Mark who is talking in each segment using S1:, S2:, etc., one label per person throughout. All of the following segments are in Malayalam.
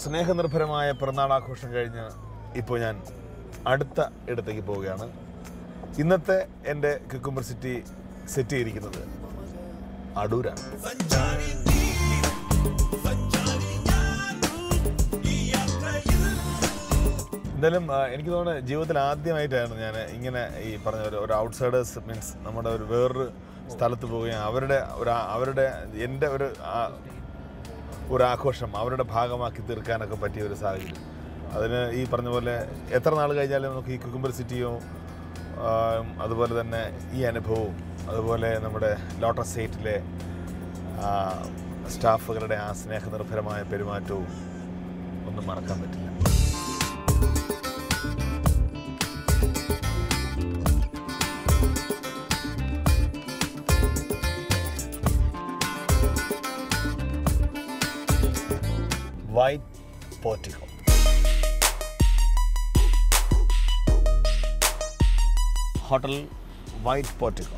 S1: സ്നേഹനിർഭരമായ പിറന്നാളാഘോഷം കഴിഞ്ഞ് ഇപ്പോൾ ഞാൻ അടുത്ത ഇടത്തേക്ക് പോവുകയാണ്. ഇന്നത്തെ എൻ്റെ ക്യുക്കുംബർ സിറ്റി സെറ്റ് ചെയ്തിരിക്കുന്നത് അടൂരാണ്. എന്തായാലും എനിക്ക് തോന്നുന്നത് ജീവിതത്തിൽ ആദ്യമായിട്ടാണ് ഞാൻ ഇങ്ങനെ ഈ പറഞ്ഞ ഒരു ഔട്ട്സൈഡേഴ്സ് മീൻസ് നമ്മുടെ ഒരു വേറൊരു സ്ഥലത്ത് പോവുകയും അവരുടെ എൻ്റെ ഒരു ആഘോഷം അവരുടെ ഭാഗമാക്കി തീർക്കാനൊക്കെ പറ്റിയ ഒരു സാഹചര്യം. അതിന് ഈ പറഞ്ഞ പോലെ എത്ര നാൾ കഴിഞ്ഞാലും നമുക്ക് ഈ ക്യുക്കുംബർ സിറ്റിയോ അതുപോലെ തന്നെ ഈ അനുഭവവും അതുപോലെ നമ്മുടെ ലോട്ടസ് സൈറ്റിലെ സ്റ്റാഫുകളുടെ ആ സ്നേഹനിർഭരമായ പെരുമാറ്റവും ഒന്നും മറക്കാൻ പറ്റില്ല. White Portico. Hotel White Portico.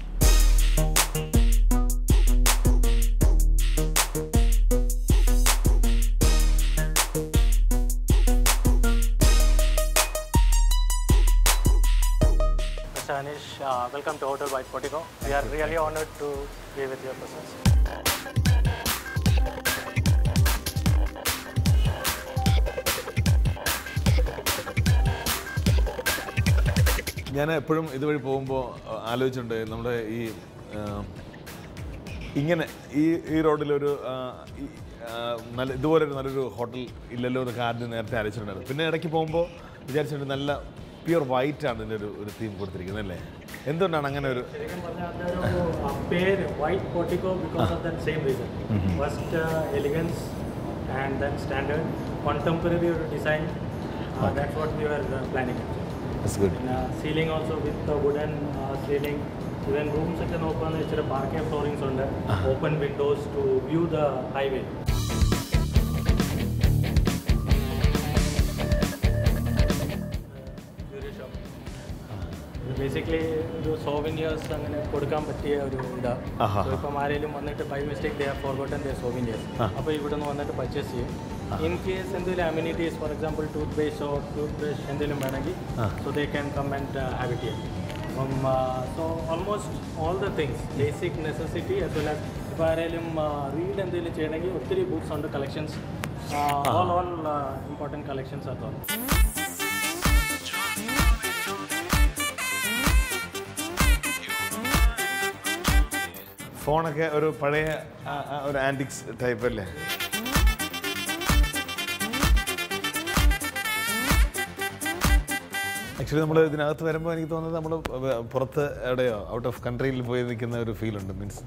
S2: Mr. Anish, welcome to Hotel White Portico. We are really honored to be with your presence.
S1: ഞാൻ എപ്പോഴും ഇതുവഴി പോകുമ്പോൾ ആലോചിച്ചിട്ടുണ്ട് നമ്മുടെ ഇങ്ങനെ ഈ റോഡിലൊരു ഇതുപോലൊരു നല്ലൊരു ഹോട്ടൽ ഇല്ലല്ലോ എന്നൊക്കെ ആദ്യം നേരത്തെ ആലോചിച്ചിട്ടുണ്ടായിരുന്നു. പിന്നെ ഇടയ്ക്ക് പോകുമ്പോൾ വിചാരിച്ചിട്ടുണ്ട് നല്ല പ്യുവർ വൈറ്റ് ആണ് ഇതിൻ്റെ ഒരു തീം കൊടുത്തിരിക്കുന്നത് അല്ലേ? എന്തുകൊണ്ടാണ് അങ്ങനെ ഒരു
S2: പേര് white portico? Because of that same reason. First elegance and then standard contemporary ഒരു design. That's what we were planning.
S1: That's good.
S2: Ceiling also with the wooden ceiling. Even rooms can open. It's a parquet floorings on there. Open windows to view the highway. Basically, the souvenirs അങ്ങനെ കൊടുക്കാൻ പറ്റിയ ഒരു ഇതാണ്. ഇപ്പം ആരെങ്കിലും വന്നിട്ട് by mistake they have forgotten their souvenirs. അപ്പോൾ ഇവിടെ നിന്ന് വന്നിട്ട് പർച്ചേസ് ചെയ്യും. In case എന്തെങ്കിലും amenities, for example toothpaste or toothbrush എന്തെങ്കിലും വേണമെങ്കിൽ so they can come and have it here. So almost all the things, basic necessity as well as ഇപ്പോൾ ആരെങ്കിലും റീഡ് എന്തെങ്കിലും ചെയ്യണമെങ്കിൽ ഒത്തിരി ബുക്സ് ഉണ്ട്, collections, all important collections are there.
S1: ഫോണൊക്കെ ഒരു പഴയ ഒരു ആൻറ്റിക്സ് ടൈപ്പ് അല്ലേ? ആക്ച്വലി നമ്മൾ ഇതിനകത്ത് വരുമ്പോൾ എനിക്ക് തോന്നുന്നത് നമ്മൾ പുറത്ത് എവിടെയോ ഔട്ട് ഓഫ് കൺട്രിയിൽ പോയി നിൽക്കുന്ന ഒരു ഫീലുണ്ട്. മീൻസ്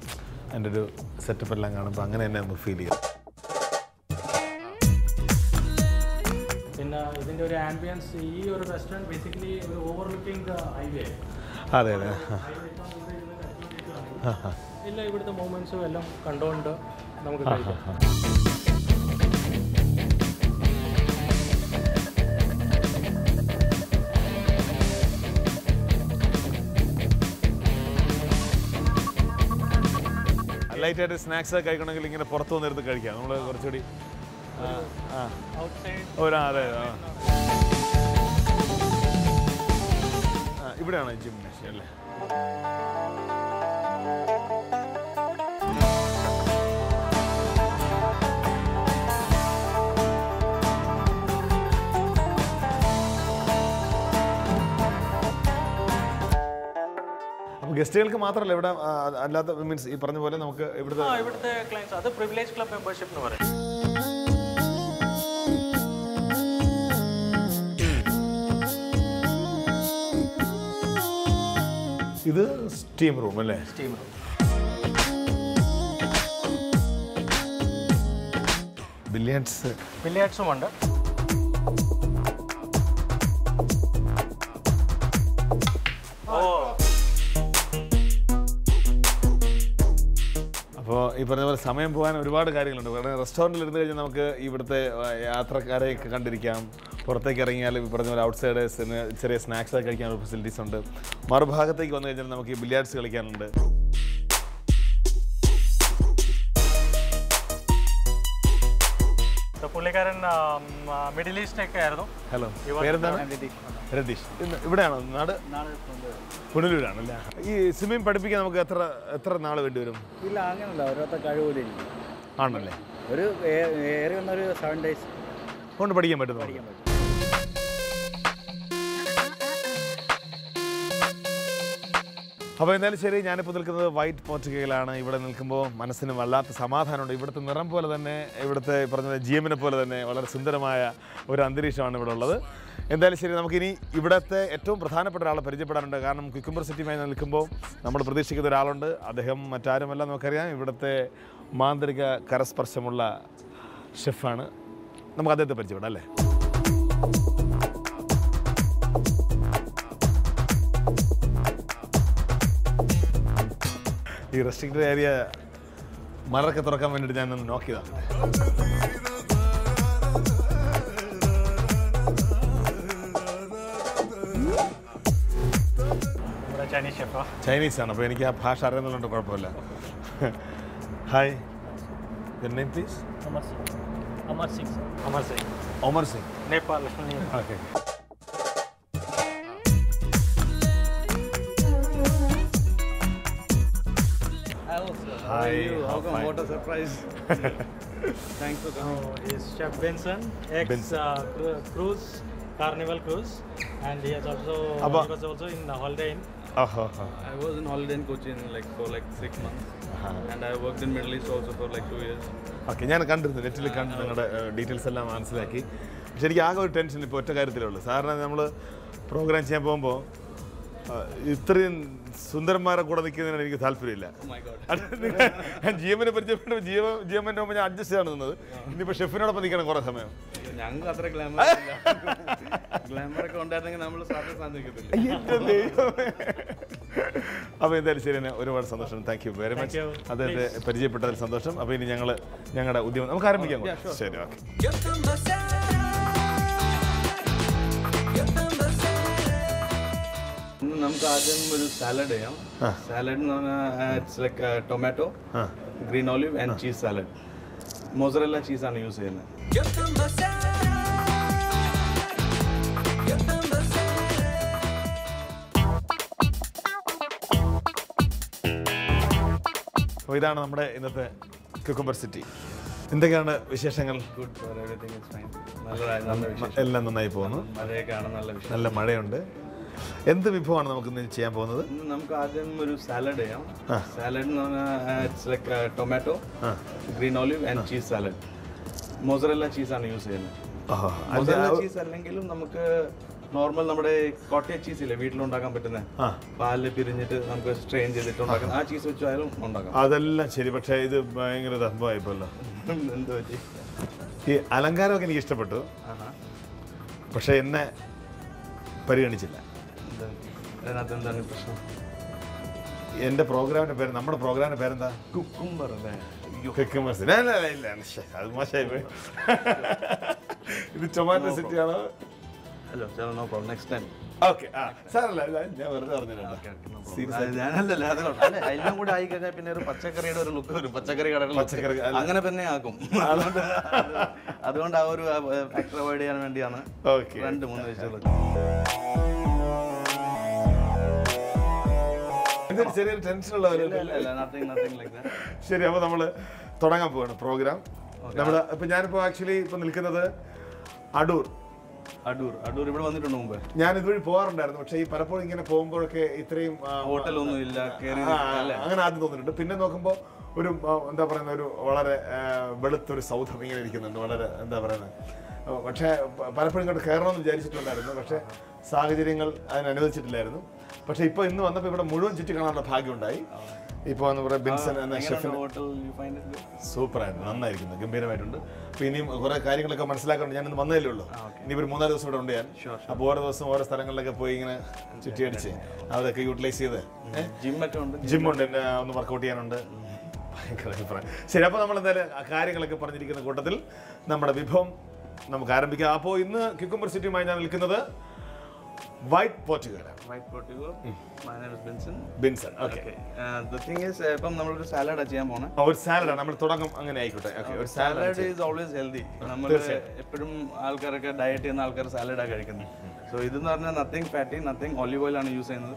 S1: എൻ്റെ ഒരു സെറ്റപ്പ് എല്ലാം കാണുമ്പോൾ അങ്ങനെ തന്നെ നമുക്ക് ഫീൽ ചെയ്യാം.
S2: പിന്നെ ഇതിൻ്റെ ഒരു ആംബിയൻസ്, ഈ ഒരു റെസ്റ്റോറൻറ്റ് ബേസിക്കലി ഒരു ഓവർലുക്കിംഗ് ദ ഹൈവേ.
S1: അതെ അതെ.
S2: ഇല്ല, ഇവിടുത്തെ മൂമെൻറ്റ്സും എല്ലാം കണ്ടുകൊണ്ട് നമുക്ക് കഴിക്കാം.
S1: ലൈറ്റായിട്ട് സ്നാക്സ് കഴിക്കണമെങ്കിൽ ഇങ്ങനെ പുറത്തു വന്നിരുന്ന് കഴിക്കാം. നമ്മൾ കുറച്ചുകൂടി അതെ ഇവിടെയാണ് ജിംനേഷ്യം അല്ലേ? ഗസ്റ്റുകൾക്ക് മാത്രമല്ല ഇവിടെ, അല്ലാത്ത മീൻസ് ഈ പറഞ്ഞ പോലെ നമുക്ക്
S2: ഇവിടുത്തെ ക്ലയൻസ് അത് പ്രിവിലേജ് ക്ലബ് മെമ്പർഷിപ്പ് എന്ന് പറയും.
S1: ഇത് സ്റ്റീം റൂം അല്ലേ?
S2: Steam room. ബില്ലിയാർഡ്സും ഉണ്ട്.
S1: അപ്പോൾ ഈ പറഞ്ഞ പോലെ സമയം പോകാൻ ഒരുപാട് കാര്യങ്ങളുണ്ട്. കാരണം റെസ്റ്റോറൻറ്റിൽ ഇരുന്ന് കഴിഞ്ഞാൽ നമുക്ക് ഇവിടുത്തെ യാത്രക്കാരെയൊക്കെ കണ്ടിരിക്കാം. പുറത്തേക്ക് ഇറങ്ങിയാൽ ഈ പറഞ്ഞ പോലെ ഔട്ട്സൈഡേഴ്സിന് ചെറിയ സ്നാക്സൊക്കെ കഴിക്കാനുള്ള ഫെസിലിറ്റീസ് ഉണ്ട്. മറുഭാഗത്തേക്ക് വന്നു കഴിഞ്ഞാൽ നമുക്ക് ഈ ബില്ലിയാർഡ്സ് കളിക്കാനുണ്ട്.
S2: പുള്ളിക്കാരൻ മിഡിൽ ഈസ്റ്റ് ഒക്കെ ആയിരുന്നു.
S1: ഹലോ, പേരെന്താണ്? രതീഷ്. ഇവിടെയാണോ നാട്? പുനലൂരാണല്ലേ. ഈ സ്വിമ്മിങ് പഠിപ്പിക്കാൻ നമുക്ക് എത്ര നാൾ വേണ്ടി വരും?
S3: ഇല്ല, അങ്ങനല്ല, ഓരോരുത്തർ കഴിവ്
S1: ആണല്ലേ.
S3: ഒരു ഏറി വന്നൊരു 7 days
S1: കൊണ്ട് പഠിക്കാൻ പറ്റുന്നു. അപ്പോൾ എന്തായാലും ശരി, ഞാനിപ്പോൾ നിൽക്കുന്നത് വൈറ്റ് പോർച്ചുഗലാണ്. ഇവിടെ നിൽക്കുമ്പോൾ മനസ്സിന് വല്ലാത്ത സമാധാനമുണ്ട്. ഇവിടുത്തെ നിറം പോലെ തന്നെ, ഇവിടുത്തെ പറഞ്ഞ GM-നെ പോലെ തന്നെ വളരെ സുന്ദരമായ ഒരു അന്തരീക്ഷമാണ് ഇവിടെ ഉള്ളത്. എന്തായാലും ശരി, നമുക്കിനി ഇവിടുത്തെ ഏറ്റവും പ്രധാനപ്പെട്ട ഒരാളെ പരിചയപ്പെടാനുണ്ട്. കാരണം ക്യുക്കുംബർ സിറ്റിയുമായി നിൽക്കുമ്പോൾ നമ്മൾ പ്രതീക്ഷിക്കുന്ന ഒരാളുണ്ട്. അദ്ദേഹം മറ്റാരുമല്ല, നമുക്കറിയാം, ഇവിടുത്തെ മാന്ത്രിക കരസ്പർശമുള്ള ഷെഫാണ്. നമുക്ക് അദ്ദേഹത്തെ പരിചയപ്പെടാം അല്ലേ? ഈ റെസ്ട്രിക്റ്റഡ് ഏരിയ മറക്കെ തുറക്കാൻ വേണ്ടിയിട്ട് ഞാനൊന്ന് നോക്കിയതാണ്. ചൈനീസ് ആണ്, അപ്പോൾ എനിക്ക് ആ ഭാഷ അറിയുന്നതുകൊണ്ട് കുഴപ്പമില്ല. Hi, your name please? Omar Singh,
S2: Nepal.
S1: Okay.
S3: Hi, how come? What a surprise. Thanks for coming.
S2: Is Chef Benson, cruise, Carnival Cruise, and he was also in Holiday Inn.
S3: I was in Holiday Inn Cochin for 6 months, and I worked in Middle East also for 2 years.
S1: Okay, ഞാൻ കണ്ടിരുന്നു, നെറ്റിൽ കണ്ട് നിങ്ങളുടെ ഡീറ്റെയിൽസ് എല്ലാം മനസ്സിലാക്കി. പക്ഷെ എനിക്ക് ആകെ ഒരു ടെൻഷൻ ഇപ്പോൾ ഒറ്റ കാര്യത്തിലുള്ളൂ. സാറിന് നമ്മൾ പ്രോഗ്രാം ചെയ്യാൻ പോകുമ്പോൾ ഇത്രയും സുന്ദരന്മാരെ കൂടെ നിൽക്കുന്നതിന് എനിക്ക് താല്പര്യമില്ല. ഞാൻ GM-നെ പരിചയപ്പെട്ടു, GM-ൻ്റെ മുമ്പ് ഞാൻ അഡ്ജസ്റ്റ് ആണ് നിന്നത്. ഇനിയിപ്പോൾ ഷെഫിനോടൊപ്പം നിൽക്കണം കുറേ സമയം.
S3: ഞങ്ങൾക്ക് അത്ര ഗ്ലാമറൊക്കെ ഉണ്ടായിരുന്നെങ്കിൽ നമ്മൾ സാധിക്കത്തില്ല.
S1: അപ്പോൾ എന്തായാലും ശരി, തന്നെ ഒരുപാട് സന്തോഷം. Thank you very much. അദ്ദേഹത്തെ പരിചയപ്പെട്ടതിൽ സന്തോഷം. അപ്പോൾ ഇനി ഞങ്ങളുടെ ഉദ്യമം നമുക്ക് ആരംഭിക്കാം. ശരി, ഓക്കെ.
S3: നമുക്ക് ആദ്യം ഒരു സാലഡ് ചെയ്യാം. സാലഡ് എന്ന് പറഞ്ഞാൽ it's like tomato, green olive and cheese salad. Mozzarella ചീസാണ് യൂസ് ചെയ്യുന്നത്.
S1: അപ്പോൾ ഇതാണ് നമ്മുടെ ഇന്നത്തെ ക്യുക്കുംബർ സിറ്റി. എന്തൊക്കെയാണ് വിശേഷങ്ങൾ?
S3: Good, everything is fine. നല്ല വിശേഷം.
S1: എല്ലാം നന്നായി പോകുന്നു.
S3: മഴയൊക്കെയാണ്,
S1: നല്ല മഴയുണ്ട്. എന്ത് വിഭവമാണ് നമുക്ക് ഇന്ന് ചെയ്യാൻ പോകുന്നത്?
S3: നമുക്ക് ആദ്യം ഒരു സാലഡ് ചെയ്യാം. സാലഡ് എന്ന് പറഞ്ഞാൽ it's like tomato, green olive and cheese salad. Mozzarella ചീസാണ് യൂസ് ചെയ്യുന്നത്. മോസറല്ല ചീസ് അല്ലെങ്കിലും നമുക്ക് നോർമൽ നമ്മുടെ കോട്ടേജ് ചീസ് ഇല്ലേ വീട്ടിലുണ്ടാക്കാൻ പറ്റുന്ന, പാലിൽ പിരിഞ്ഞിട്ട് നമുക്ക് സ്ട്രെയിൻ ചെയ്തിട്ട് ഉണ്ടാക്കാം. ആ ചീസ് വെച്ചാലും ഉണ്ടാക്കാം.
S1: അതെല്ലാം ശരി, പക്ഷേ ഇത് ഭയങ്കര സംഭവമായിപ്പോല്ലോ.
S3: എന്ത് പറ്റി?
S1: ഈ അലങ്കാരമൊക്കെ എനിക്ക് ഇഷ്ടപ്പെട്ടു, പക്ഷെ എന്നെ പരിഗണിച്ചില്ല.
S3: അതിനകത്തെന്താണ് പ്രശ്നം?
S1: എൻ്റെ പ്രോഗ്രാമിൻ്റെ പേര്, നമ്മുടെ പ്രോഗ്രാമിൻ്റെ പേരെന്താ?
S3: കുക്കുംബർ അല്ലേ?
S1: ഇല്ല, അത് മോശമായി പോയി. ഇത് ടൊമാറ്റോ സിറ്റി ആണോ?
S3: Next time.
S1: ഓക്കെ, സാറല്ല, ഞാൻ വെറുതെ പറഞ്ഞിട്ടുണ്ട്.
S3: എല്ലാം കൂടെ ആയി കഴിഞ്ഞാൽ പിന്നെ ഒരു പച്ചക്കറിയുടെ ഒരു ലുക്ക് വരും. പച്ചക്കറി അങ്ങനെ തന്നെ ആക്കും. അതുകൊണ്ട് ആ ഒരു ഫാക്ടർ അവോയ്ഡ് ചെയ്യാൻ വേണ്ടിയാണ് 2-3 വെച്ചുള്ളത്.
S1: ചെറിയൊരു ടെൻഷനുള്ള ശരി. അപ്പോൾ നമ്മൾ തുടങ്ങാൻ പോവാണ് പ്രോഗ്രാം. നമ്മൾ ഇപ്പം ഞാനിപ്പോൾ ആക്ച്വലി ഇപ്പം നിൽക്കുന്നത് അടൂർ
S3: ഇവിടെ വന്നിട്ടുണ്ട് മുമ്പ്.
S1: ഞാൻ ഇതുവഴി പോകാറുണ്ടായിരുന്നു, പക്ഷേ ഈ പലപ്പോഴും ഇങ്ങനെ പോകുമ്പോഴൊക്കെ ഇത്രയും
S3: ഹോട്ടലൊന്നും ഇല്ല,
S1: അങ്ങനെ ആദ്യം തോന്നിയിട്ടുണ്ട്. പിന്നെ നോക്കുമ്പോൾ ഒരു എന്താ പറയുന്ന ഒരു വളരെ വെളുത്തൊരു സൗധം ഇങ്ങനെ ഇരിക്കുന്നുണ്ട്, വളരെ എന്താ പറയുന്നത്. പക്ഷേ പലപ്പോഴും ഇങ്ങോട്ട് കയറണമെന്ന് വിചാരിച്ചിട്ടുണ്ടായിരുന്നു, പക്ഷേ സാഹചര്യങ്ങൾ അതിനനുവദിച്ചിട്ടില്ലായിരുന്നു. പക്ഷേ ഇപ്പോൾ ഇന്ന് വന്നപ്പോൾ ഇവിടെ മുഴുവൻ ചുറ്റി കാണാനുള്ള ഭാഗ്യമുണ്ടായി. ഇപ്പോൾ എന്ന് പറയുക ബിൻസൺ എന്ന ഷെഫിന് സൂപ്പറായിരുന്നു, നന്നായിരിക്കുന്നു, ഗംഭീരമായിട്ടുണ്ട്. അപ്പോൾ ഇനിയും കുറേ കാര്യങ്ങളൊക്കെ മനസ്സിലാക്കുന്നുണ്ട്. ഞാനിന്ന് വന്നതല്ലേ ഉള്ളൂ, ഇനി ഒരു 3-4 ദിവസം ഇവിടെ ഉണ്ട് ഞാൻ. അപ്പോൾ ഓരോ ദിവസം ഓരോ സ്ഥലങ്ങളിലൊക്കെ പോയി ഇങ്ങനെ ചുറ്റിയടിച്ച് അതൊക്കെ യൂട്ടിലൈസ് ചെയ്ത് ജിമ്മുണ്ട്, എന്നെ ഒന്ന് വർക്കൗട്ട് ചെയ്യാനുണ്ട്. ഭയങ്കര അഭിപ്രായം. ശരി, അപ്പോൾ നമ്മൾ എന്തായാലും ആ കാര്യങ്ങളൊക്കെ പറഞ്ഞിരിക്കുന്ന കൂട്ടത്തിൽ നമ്മുടെ വിഭവം നമുക്ക് ആരംഭിക്കാം. അപ്പോൾ ഇന്ന് ക്യുക്കുംബർ സിറ്റിയുമായി ഞാൻ നിൽക്കുന്നത് white Portugal.
S3: White Portugal. My name is Vincent.
S1: Binson. Okay.
S3: The thing is, ഇപ്പം നമ്മളൊരു സാലഡ് ചെയ്യാൻ പോണേ.
S1: ഒരു സാലഡാണ് നമ്മൾ തുടങ്ങും അങ്ങനെ ആയിക്കോട്ടെ. ഓക്കെ. ഒരു
S3: സാലഡ് ഈസ് ഓൾവേസ് ഹെൽത്തി. നമ്മൾ എപ്പോഴും ആൾക്കാരൊക്കെ ഡയറ്റ് ചെയ്യുന്ന ആൾക്കാർ സാലഡാണ് കഴിക്കുന്നത്. സോ ഇതെന്ന് പറഞ്ഞാൽ nothing fatty, nothing olive oil ആണ് യൂസ് ചെയ്യുന്നത്.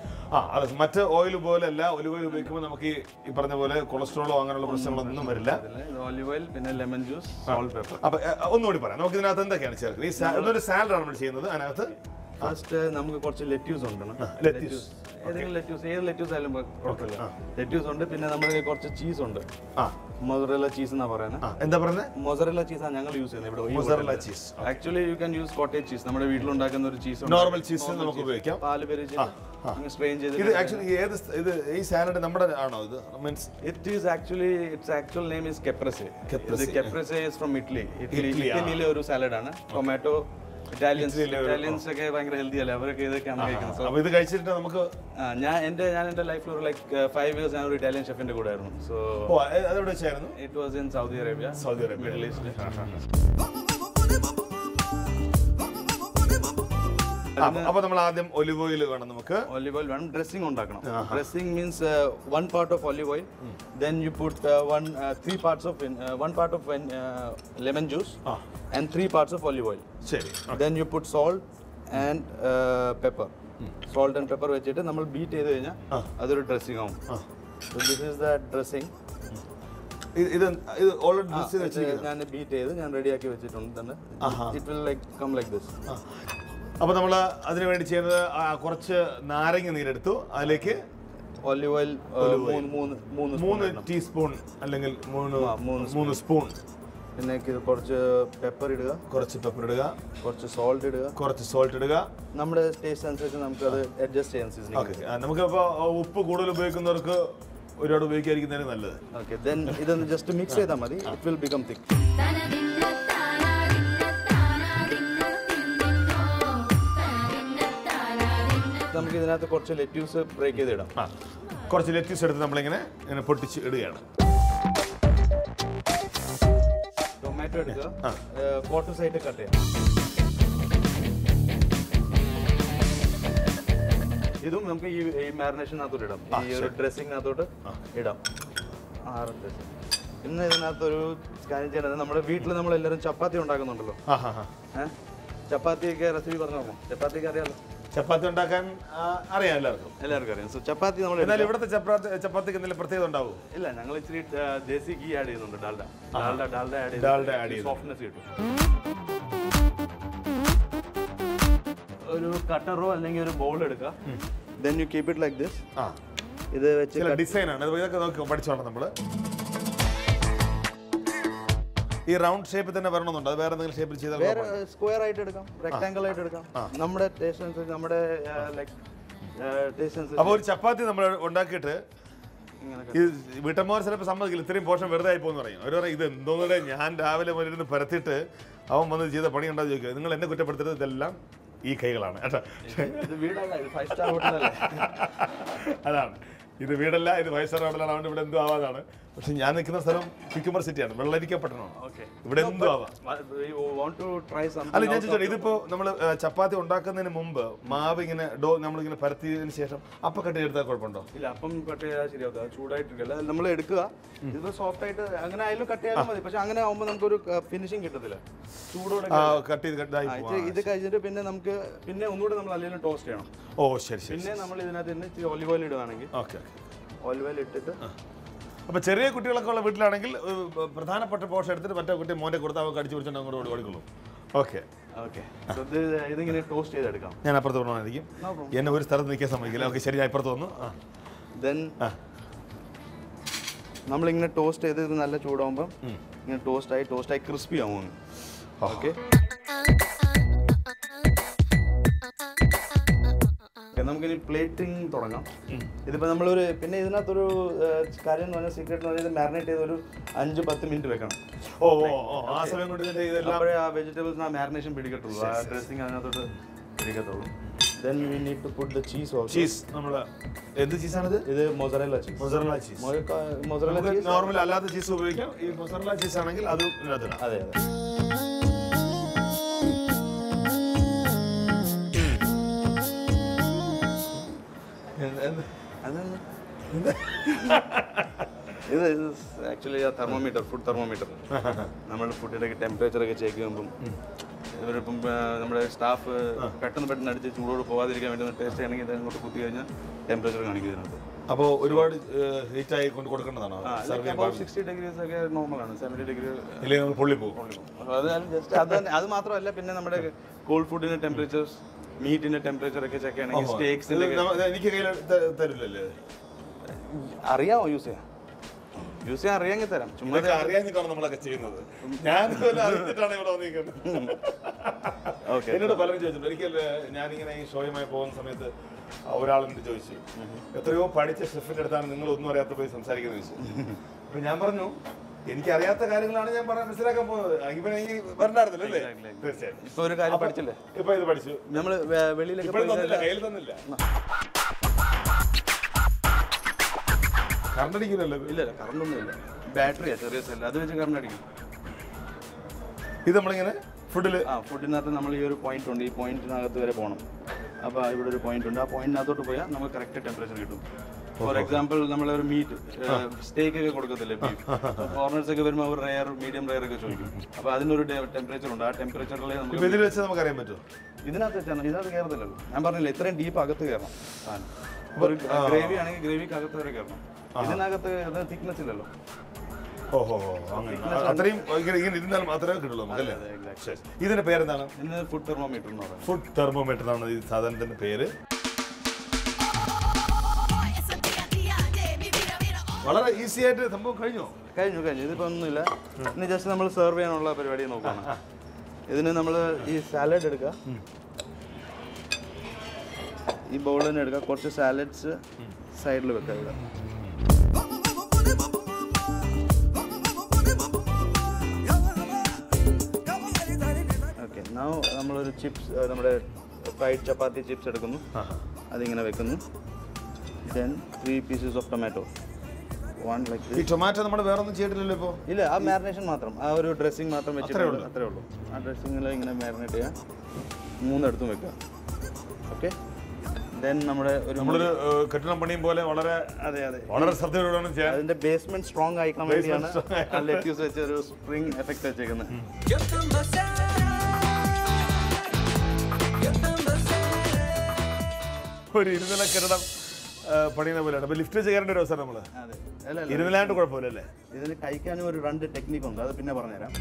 S1: അതെ, മറ്റ് ഓയിൽ പോലെയല്ല. ഒലിവ് ഓയിൽ ഉപയോഗിക്കുമ്പോൾ നമുക്ക് ഈ പറഞ്ഞ പോലെ കൊളസ്ട്രോളോ അങ്ങനെയുള്ള പ്രശ്നങ്ങളൊന്നും വരില്ല.
S3: ഒലിവ് ഓയിൽ, പിന്നെ ലെമൺ ജ്യൂസ്, സോൾട്ട്, പെപ്പർ.
S1: അപ്പൊ ഒന്നുകൂടി പറയാം, നമുക്ക് ഇതിനകത്ത് എന്തൊക്കെയാണ് ചേർക്കുന്നത്? ഒരു സാലഡാണ് നമ്മൾ ചെയ്യുന്നത്. അതിനകത്ത്
S3: ഫസ്റ്റ് നമുക്ക് കുറച്ച് ലെറ്റ്യൂസ് ഉണ്ട്. ഏതെങ്കിലും ലെറ്റ്യൂസ്, ഏത് ലെറ്റ്യൂസ് ആയാലും കുഴപ്പമില്ല. ലെറ്റ്യൂസ് ഉണ്ട്. പിന്നെ നമ്മുടെ കുറച്ച് ചീസ് ഉണ്ട്. മൊസറല്ല ചീസ് എന്നാ പറയുന്നത്.
S1: എന്താ പറയുന്നത്?
S3: മൊസറല്ല ചീസാണ് ഞങ്ങൾ യൂസ് ചെയ്യുന്നത് ഇവിടെ.
S1: Mozzarella cheese.
S3: Actually you can use cottage cheese. നമ്മുടെ വീട്ടിലുണ്ടാക്കുന്ന ഒരു ചീസ്.
S1: നോർമൽ ചീസ് നമുക്ക് ഉപയോഗിക്കാം.
S3: പാല് പെരിച്ച് സ്ട്രെയിൻ ചെയ്ത്.
S1: ഇത് ആക്ച്വലി ഇത് ഈ സാലഡ് നമ്മുടെ ആണോ? ഇത് means
S3: it is actually it's actual name is caprese. Caprese is from Italy. ഇറ്റലിയിലെ ഒരു സാലഡാണ്. ടൊമാറ്റോ. ഇറ്റാലിയൻസ് ഒക്കെ ഭയങ്കര ഹെൽത്തി അല്ലേ, അവരൊക്കെ ഇതൊക്കെയാണ് കഴിക്കുന്നത്.
S1: അപ്പോൾ ഇത് കഴിച്ചിട്ട് നമുക്ക്
S3: ഞാൻ എൻ്റെ ലൈഫിൽ ഒരു ലൈക്ക് 5 years ഞാൻ ഒരു ഇറ്റാലിയൻ ഷെഫിന്റെ കൂടെ ആയിരുന്നു. സോ
S1: അതെവിടെ വെച്ചായിരുന്നു?
S3: It was in Saudi Arabia, middle east.
S1: അപ്പോൾ നമ്മൾ ആദ്യം ഒലിവ് ഓയിൽ വേണം. നമുക്ക്
S3: ഒലിവ് ഓയിൽ വേണം. ഡ്രസ്സിംഗ് ഉണ്ടാക്കണം. Dressing means 1 part of olive oil, then you put 3 parts of 1 part of lemon juice and 3 parts of olive oil.
S1: ശരി.
S3: Then you put salt and pepper. Salt and pepper വെച്ചിട്ട് നമ്മൾ ബീറ്റ് ചെയ്ത് കഴിഞ്ഞാൽ അതൊരു ഡ്രസ്സിംഗ് ആവും. So this is the dressing.
S1: ഇത് ഓൾറെഡി ഡ്രസ് ചെയ്ത് വെച്ചിരിക്കുന്നു.
S3: ഞാൻ ബീറ്റ് ചെയ്ത് ഞാൻ റെഡിയാക്കി വെച്ചിട്ടുണ്ട് തന്നെ. It will like come like this.
S1: അപ്പോൾ നമ്മൾ അതിനു വേണ്ടി ചെയ്യുന്നത് കുറച്ച് നാരങ്ങ നീരെടുത്തു. അതിലേക്ക്
S3: ഒലിവ് ഓയിൽ 3
S1: ടീസ്പൂൺ അല്ലെങ്കിൽ 3 സ്പൂൺ.
S3: പിന്നെ കുറച്ച് പെപ്പർ ഇടുക. കുറച്ച് സോൾട്ട് ഇടുക. നമ്മുടെ ടേസ്റ്റ് അനുസരിച്ച് നമുക്ക് അത് അഡ്ജസ്റ്റ് ചെയ്യാൻ.
S1: നമുക്കിപ്പോൾ ഉപ്പ് കൂടുതൽ ഉപയോഗിക്കുന്നവർക്ക് ഒരുപാട് ഉപയോഗിക്കാതിരിക്കുന്നതിന് നല്ലത്.
S3: ഓക്കെ, ദെൻ ഇതൊന്ന് ജസ്റ്റ് മിക്സ് ചെയ്താൽ മതി. ഇറ്റ് വിൽ ബിക്കം തിക്ക്. നമുക്ക് ഇതിനകത്ത് കുറച്ച് ലെറ്റ്യൂസ് ബ്രേക്ക് ചെയ്തിടാം.
S1: കുറച്ച് ലെറ്റ്യൂസ് എടുത്ത് നമ്മളിങ്ങനെ പൊട്ടിച്ച് ഇടുകയാണ്.
S3: ടൊമാറ്റോ എടുക്കുക. ക്വാർട്ടേഴ്സ് ആയിട്ട് കട്ട് ചെയ്യാം. ഇതും നമുക്ക് ഈ മാരിനേഷനകത്തോട്ട് ഇടാം. ഈ ഒരു ഡ്രസ്സിങ്ങിനകത്തോട്ട് ഇടാം. പിന്നെ ഇതിനകത്തൊരു കാര്യം ചെയ്യണത്, നമ്മുടെ വീട്ടിൽ നമ്മളെല്ലാവരും ചപ്പാത്തി ഉണ്ടാക്കുന്നുണ്ടല്ലോ. ചപ്പാത്തിയൊക്കെ റെസിപ്പി പറഞ്ഞു നോക്കാം. ചപ്പാത്തിക്ക് അറിയാമല്ലോ.
S1: ചപ്പാത്തി ഉണ്ടാക്കാൻ അറിയാം എല്ലാവർക്കും
S3: അറിയാം. സോ ചപ്പാത്തി നമ്മൾ
S1: ഇവിടുത്തെ ചപ്പാത്തിക്ക് എന്തെങ്കിലും പ്രത്യേകത ഉണ്ടാവും?
S3: ഇല്ല, ഞങ്ങൾ ഇച്ചിരി ദേശി ഗീ ആഡ് ചെയ്യുന്നുണ്ട്. ഡാൽഡ ആഡ് ചെയ്ത് സോഫ്റ്റ്നെസ് കിട്ടും. ഒരു കട്ടറോ അല്ലെങ്കിൽ ഒരു ബൗൾ എടുക്കുക. Then you keep it like this. ഇത് വെച്ച്
S1: ഡിസൈൻ ആണ്. ഇതൊക്കെ നോക്കി പഠിച്ചോളാം നമ്മള്. ഈ റൗണ്ട് ഷേപ്പിൽ തന്നെ വരണമെന്നുണ്ട്? അത് വേറെ എന്തെങ്കിലും ഷേപ്പിൽ ചെയ്താൽ?
S3: വേറെ സ്ക്വയർ ആയിട്ട് എടുക്കാം, റെക്ടാങ്കിൾ ആയിട്ട് എടുക്കാം. നമ്മുടെ ടേസ്റ്റ് അനുസരിച്ച്, നമ്മുടെ ലൈക്ക് ടേസ്റ്റ് അനുസരിച്ച്.
S1: അപ്പോൾ ഒരു ചപ്പാത്തി നമ്മൾ ഉണ്ടാക്കിയിട്ട് ഈ വീട്ടമ്മമാർ ചിലപ്പോൾ സമ്മതിക്കില്ല, ഇത്രയും പോഷൻ വെറുതെ ആയി പോകുന്നു പറയും. അവർ പറയും ഇത് എന്തോന്നൂടെ ഞാൻ രാവിലെ മുതലിരുന്ന് പരത്തിയിട്ട് അവൻ വന്ന് ചെയ്ത പണി ഉണ്ടാകും ചോദിക്കുക. നിങ്ങൾ എന്നെ കുറ്റപ്പെടുത്തരുത്, ഇതെല്ലാം ഈ കൈകളാണ് കേട്ടോ. അതാണ്, ഇത് വീടല്ല, ഇത് 5 star ഹോട്ടലാണ്. അതുകൊണ്ട് ഇവിടെ എന്തോ ആവാതാണ്. പക്ഷെ ഞാൻ നിൽക്കുന്ന സ്ഥലം ക്യുക്കുംബർ സിറ്റിയാണ്, വെള്ളരിക്കപ്പെട്ടണമാണ്. ഇവിടെ എന്തോ ആവാം. അല്ല, ഞാൻ ചോദിച്ചോട്ടെ, ഇതിപ്പോ നമ്മൾ ചപ്പാത്തി ഉണ്ടാക്കുന്നതിന് മുമ്പ് മാവ് ഇങ്ങനെ നമ്മളിങ്ങനെ പരത്തിയതിനു ശേഷം അപ്പം കട്ട് ചെയ്തെടുത്താൽ കുഴപ്പമുണ്ടോ?
S3: ഇല്ല, അപ്പം കട്ട് ചെയ്താൽ ശരിയാവും. ചൂടായിട്ടില്ല, നമ്മൾ എടുക്കുക. ഇത് സോഫ്റ്റ് ആയിട്ട് അങ്ങനെ ആയാലും കട്ട് ചെയ്യാൻ മതി. പക്ഷെ അങ്ങനെ ആവുമ്പോൾ നമുക്കൊരു ഫിനിഷിംഗ് കിട്ടത്തില്ല. ചൂടോടെ
S1: കട്ട് ചെയ്ത്
S3: ഇത് കഴിഞ്ഞിട്ട് പിന്നെ നമുക്ക് ഒന്നുകൂടെ നമ്മൾ അല്ലെങ്കിൽ ടോസ്റ്റ് ചെയ്യണം.
S1: ഓ ശരി.
S3: പിന്നെ നമ്മൾ ഇതിനകത്ത് തന്നെ ഇച്ചിരി ഒലിവ് ഓയിൽ ഇടുകയാണെങ്കിൽ, ഒലിവ് ഓയിൽ ഇട്ടിട്ട്.
S1: അപ്പോൾ ചെറിയ കുട്ടികളൊക്കെ ഉള്ള വീട്ടിലാണെങ്കിൽ പ്രധാനപ്പെട്ട പോഷൻ എടുത്തിട്ട് മറ്റേ കുട്ടി മോനെ കൊടുത്താൽ അവർക്ക് അടിച്ചു പിടിച്ചിട്ട് അങ്ങോട്ട് ഓടിക്കൊള്ളും. ഓക്കെ.
S3: ഇതിങ്ങനെ ടോസ്റ്റ് ചെയ്തെടുക്കാം.
S1: ഞാൻ അപ്പുറത്ത് കൊണ്ടുവന്നിരിക്കും. എന്നെ ഒരു സ്ഥലത്ത് നിൽക്കാൻ സമ്മതിക്കില്ല. ഓക്കെ, ശരി, ഞാൻ ഇപ്പുറത്ത് വന്നു.
S3: ദെൻ നമ്മളിങ്ങനെ ടോസ്റ്റ് ചെയ്ത് ഇത് നല്ല ചൂടാകുമ്പോൾ ഇങ്ങനെ ടോസ്റ്റായി ക്രിസ്പി ആവും. ഓക്കെ, നമുക്കിനി പ്ലേറ്റിംഗ് തുടങ്ങാം. ഇതിപ്പോൾ നമ്മളൊരു പിന്നെ ഇതിനകത്തൊരു കാര്യം എന്ന് പറഞ്ഞാൽ സീക്രട്ട് എന്ന് പറഞ്ഞാൽ മാരിനേറ്റ് ചെയ്ത് ഒരു 5-10 മിനിറ്റ് വെക്കണം.
S1: ആ സമയം കൊണ്ട്
S3: അപ്പോഴേ ആ വെജിറ്റബിൾസ് ആ മാരിനേഷൻ പിടിക്കത്തുള്ളൂ, ആ ഡ്രസ്സിങ് അതിനകത്തോട്ട് പിടിക്കത്തുള്ളൂ. Then we need to put the cheese also.
S1: Cheese. നമ്മള് എന്ത് ചീസാണിത്?
S3: ഇത് mozzarella cheese.
S1: Mozzarella cheese.
S3: Mozzarella cheese.
S1: Normal അല്ലാത്ത ചീസ് ഉപയോഗിക്കാം. ഈ mozzarella cheese ആണെങ്കിൽ അത് ഇതിനകത്തിടാം.
S3: അതെ. ഇത് ആക്ച്വലി തെർമോമീറ്റർ, ഫുഡ് തെർമോമീറ്റർ. നമ്മൾ ഫുഡിൻ്റെ ടെമ്പറേച്ചറൊക്കെ ചെക്ക് ചെയ്യുമ്പം ഇവരിപ്പം നമ്മുടെ സ്റ്റാഫ് പെട്ടെന്ന് അടിച്ച് ചൂടോട് പോകാതിരിക്കാൻ വേണ്ടി ടേസ്റ്റ് ചെയ്യണമെങ്കിൽ ഇത് അങ്ങോട്ട് കുത്തി കഴിഞ്ഞാൽ ടെമ്പറേച്ചർ കാണിക്കുന്നതിനകത്ത്.
S1: അപ്പോൾ ഒരുപാട് ഹീറ്റായി കൊണ്ട് കൊടുക്കേണ്ടതാണോ?
S3: 60 degrees ഒക്കെ നോർമലാണ്. 70 degree
S1: ഇല്ലെങ്കിൽ നമ്മൾ പൊള്ളി പോകും.
S3: അത് മാത്രമല്ല, പിന്നെ നമ്മുടെ കോൾഡ് ഫുഡിൻ്റെ ടെമ്പറേച്ചേഴ്സ്, മീറ്റിൻ്റെ ടെമ്പറേച്ചറൊക്കെ ചെക്ക് ചെയ്യണമെങ്കിൽ സ്റ്റേക്സിൻ്റെ
S1: എനിക്ക് കയ്യിൽ തരില്ലല്ലേ?
S3: അറിയാമോ യൂസ് ചെയ്യാൻ അറിയാമെങ്കിൽ തരാം. ചുമ്മാ
S1: അറിയാഞ്ഞിട്ടാണ് നമ്മളൊക്കെ ചെയ്യുന്നത്. ഞാൻ അറിഞ്ഞിട്ടാണ് ഇവിടെ വന്നിരിക്കുന്നത്. എന്നോട് പലരും ചോദിച്ചിട്ടുണ്ട്. ഒരിക്കൽ ഞാനിങ്ങനെ ഈ ഷോയുമായി പോകുന്ന സമയത്ത് ഒരാളെന്നോട് ചോദിച്ചു, എത്രയോ പഠിച്ച ഷെഫിന്റെ അടുത്താണ് നിങ്ങൾ ഒന്നും അറിയാത്ത പോയി സംസാരിക്കുന്നത് ചോദിച്ചു. അപ്പൊ ഞാൻ പറഞ്ഞു, എനിക്കറിയാത്ത കാര്യങ്ങളാണ് ഞാൻ മനസ്സിലാക്കാൻ പോകുന്നത്. ഇവനെ ഈ വരണ്ടായിരുന്നല്ലോ അല്ലേ? തീർച്ചയായും.
S3: ഇപ്പൊ ഒരു കാര്യം പഠിച്ചില്ലേ?
S1: ഇപ്പൊ ഇത് പഠിച്ചു.
S3: നമ്മള് വെളിയിലൊക്കെ
S1: കയ്യിൽ തന്നില്ല. കറണ്ട് അടിക്കില്ലല്ലോ?
S3: ഇല്ല, കറണ്ടൊന്നും ഇല്ല. ബാറ്ററിയാ, ചെറിയ സെല്ല്, അത് വെച്ച് കറണ്ട് അടിക്കും.
S1: ഇത് നമ്മളിങ്ങനെ
S3: ഫുഡിനകത്ത് നമ്മൾ ഈ ഒരു പോയിന്റ് ഉണ്ട്, ഈ പോയിന്റിനകത്ത് വരെ പോകണം. അപ്പോൾ ഇവിടെ ഒരു പോയിന്റ് ഉണ്ട്, ആ പോയിന്റിനകത്തോട്ട് പോയാൽ നമുക്ക് കറക്റ്റ് ടെമ്പറേച്ചർ കിട്ടും. ഫോർ എക്സാമ്പിൾ നമ്മളൊരു മീറ്റ് സ്റ്റേക്ക് ഒക്കെ കൊടുക്കത്തില്ലേ, ബീഫ് ഫോറിനേഴ്സ് ഒക്കെ വരുമ്പോൾ അവർ റെയർ, മീഡിയം റെയർ ഒക്കെ ചോദിക്കും. അപ്പോൾ അതിനൊരു ടെമ്പറേച്ചർ ഉണ്ട്. ആ ടെമ്പറേച്ചറിൽ നമുക്ക്
S1: ഇതിൽ വെച്ച് നമുക്ക് അറിയാൻ പറ്റും.
S3: ഇതിനകത്ത് കയറത്തില്ലല്ലോ. ഞാൻ പറഞ്ഞില്ല, ഇത്രയും ഡീപ്പ് അകത്ത് കയറണം സാധനം. ഒരു ഗ്രേവി ആണെങ്കിൽ ഗ്രേവിക്ക് അകത്ത് വരെ കയറണം. ഇതിനകത്ത് തിക്നെസ് ഇല്ലല്ലോ.
S1: അത്രയും ഇരുന്നാലും മാത്രമേ കിട്ടുള്ളൂ നമുക്കല്ലേ? ഇതിന്റെ പേരെന്താണ്?
S3: ഇതിന് ഫുഡ് തെർമോമീറ്റർ എന്ന് പറയുന്നത്.
S1: ഫുഡ് തെർമോമീറ്റർ എന്നാണ് ഈ സാധനത്തിന്റെ പേര്. വളരെ ഈസി ആയിട്ട് സംഭവം കഴിഞ്ഞു.
S3: ഇതിപ്പോ ഒന്നുമില്ല. ഇനി ജസ്റ്റ് നമ്മൾ സെർവ് ചെയ്യാനുള്ള പരിപാടി നോക്കുകയാണ്. ഇതിന് നമ്മൾ ഈ സാലഡ് എടുക്കുക, ഈ ബൗൾ തന്നെ എടുക്കുക, കുറച്ച് സാലഡ്സ് സൈഡിൽ വെക്കുക. ഇവിടെ ഓക്കെ, നമ്മളൊരു ചിപ്സ്, നമ്മുടെ ഫ്രൈഡ് ചപ്പാത്തി ചിപ്സ് എടുക്കുന്നു, അതിങ്ങനെ വെക്കുന്നു. Then 3 pieces of tomato.
S1: ഈ ടൊമാറ്റോ നമ്മൾ വേറെ ഒന്നും ചെയ്തിട്ടില്ലല്ലോ ഇപ്പോൾ?
S3: ഇല്ല, ആ മാരിനേഷൻ മാത്രം, ആ ഒരു ഡ്രസ്സിങ് മാത്രം വെച്ചിട്ടുള്ളൂ, അത്രേ ഉള്ളൂ. ആ ഡ്രസ്സിങ്ങിൽ ഇങ്ങനെ മാരിനേറ്റ് ചെയ്യുക, 3 എടുത്തും വെക്കുക. ഓക്കെ, ദെൻ നമ്മളൊരു
S1: കെട്ടിടം പണിയും പോലെ വളരെ വളരെ ശ്രദ്ധയോടെയാണ് ചെയ്യാൻ.
S3: അതിന്റെ ബേസ്മെന്റ് സ്ട്രോങ് ആയിക്കാൻ വേണ്ടിയാണ് ലെറ്റ്യൂസ് വെച്ച് ഒരു സ്പ്രിംഗ് എഫക്ട് വെച്ചേക്കുന്നത്.
S1: ഒരു ഇരുനില കെട്ടിടം പണിയുന്ന പോലെയാണ്. അപ്പൊ ലിഫ്റ്റ് ചെയ്യാറുണ്ട് ഒരു അവസരം നമ്മള്. ഇരുനിലാണ്ട് കുഴപ്പമില്ലല്ലേ?
S3: ഇതിന് കഴിക്കാനും ഒരു 2 ടെക്നിക്ക് ഉണ്ട്, അത് പിന്നെ പറഞ്ഞുതരാം.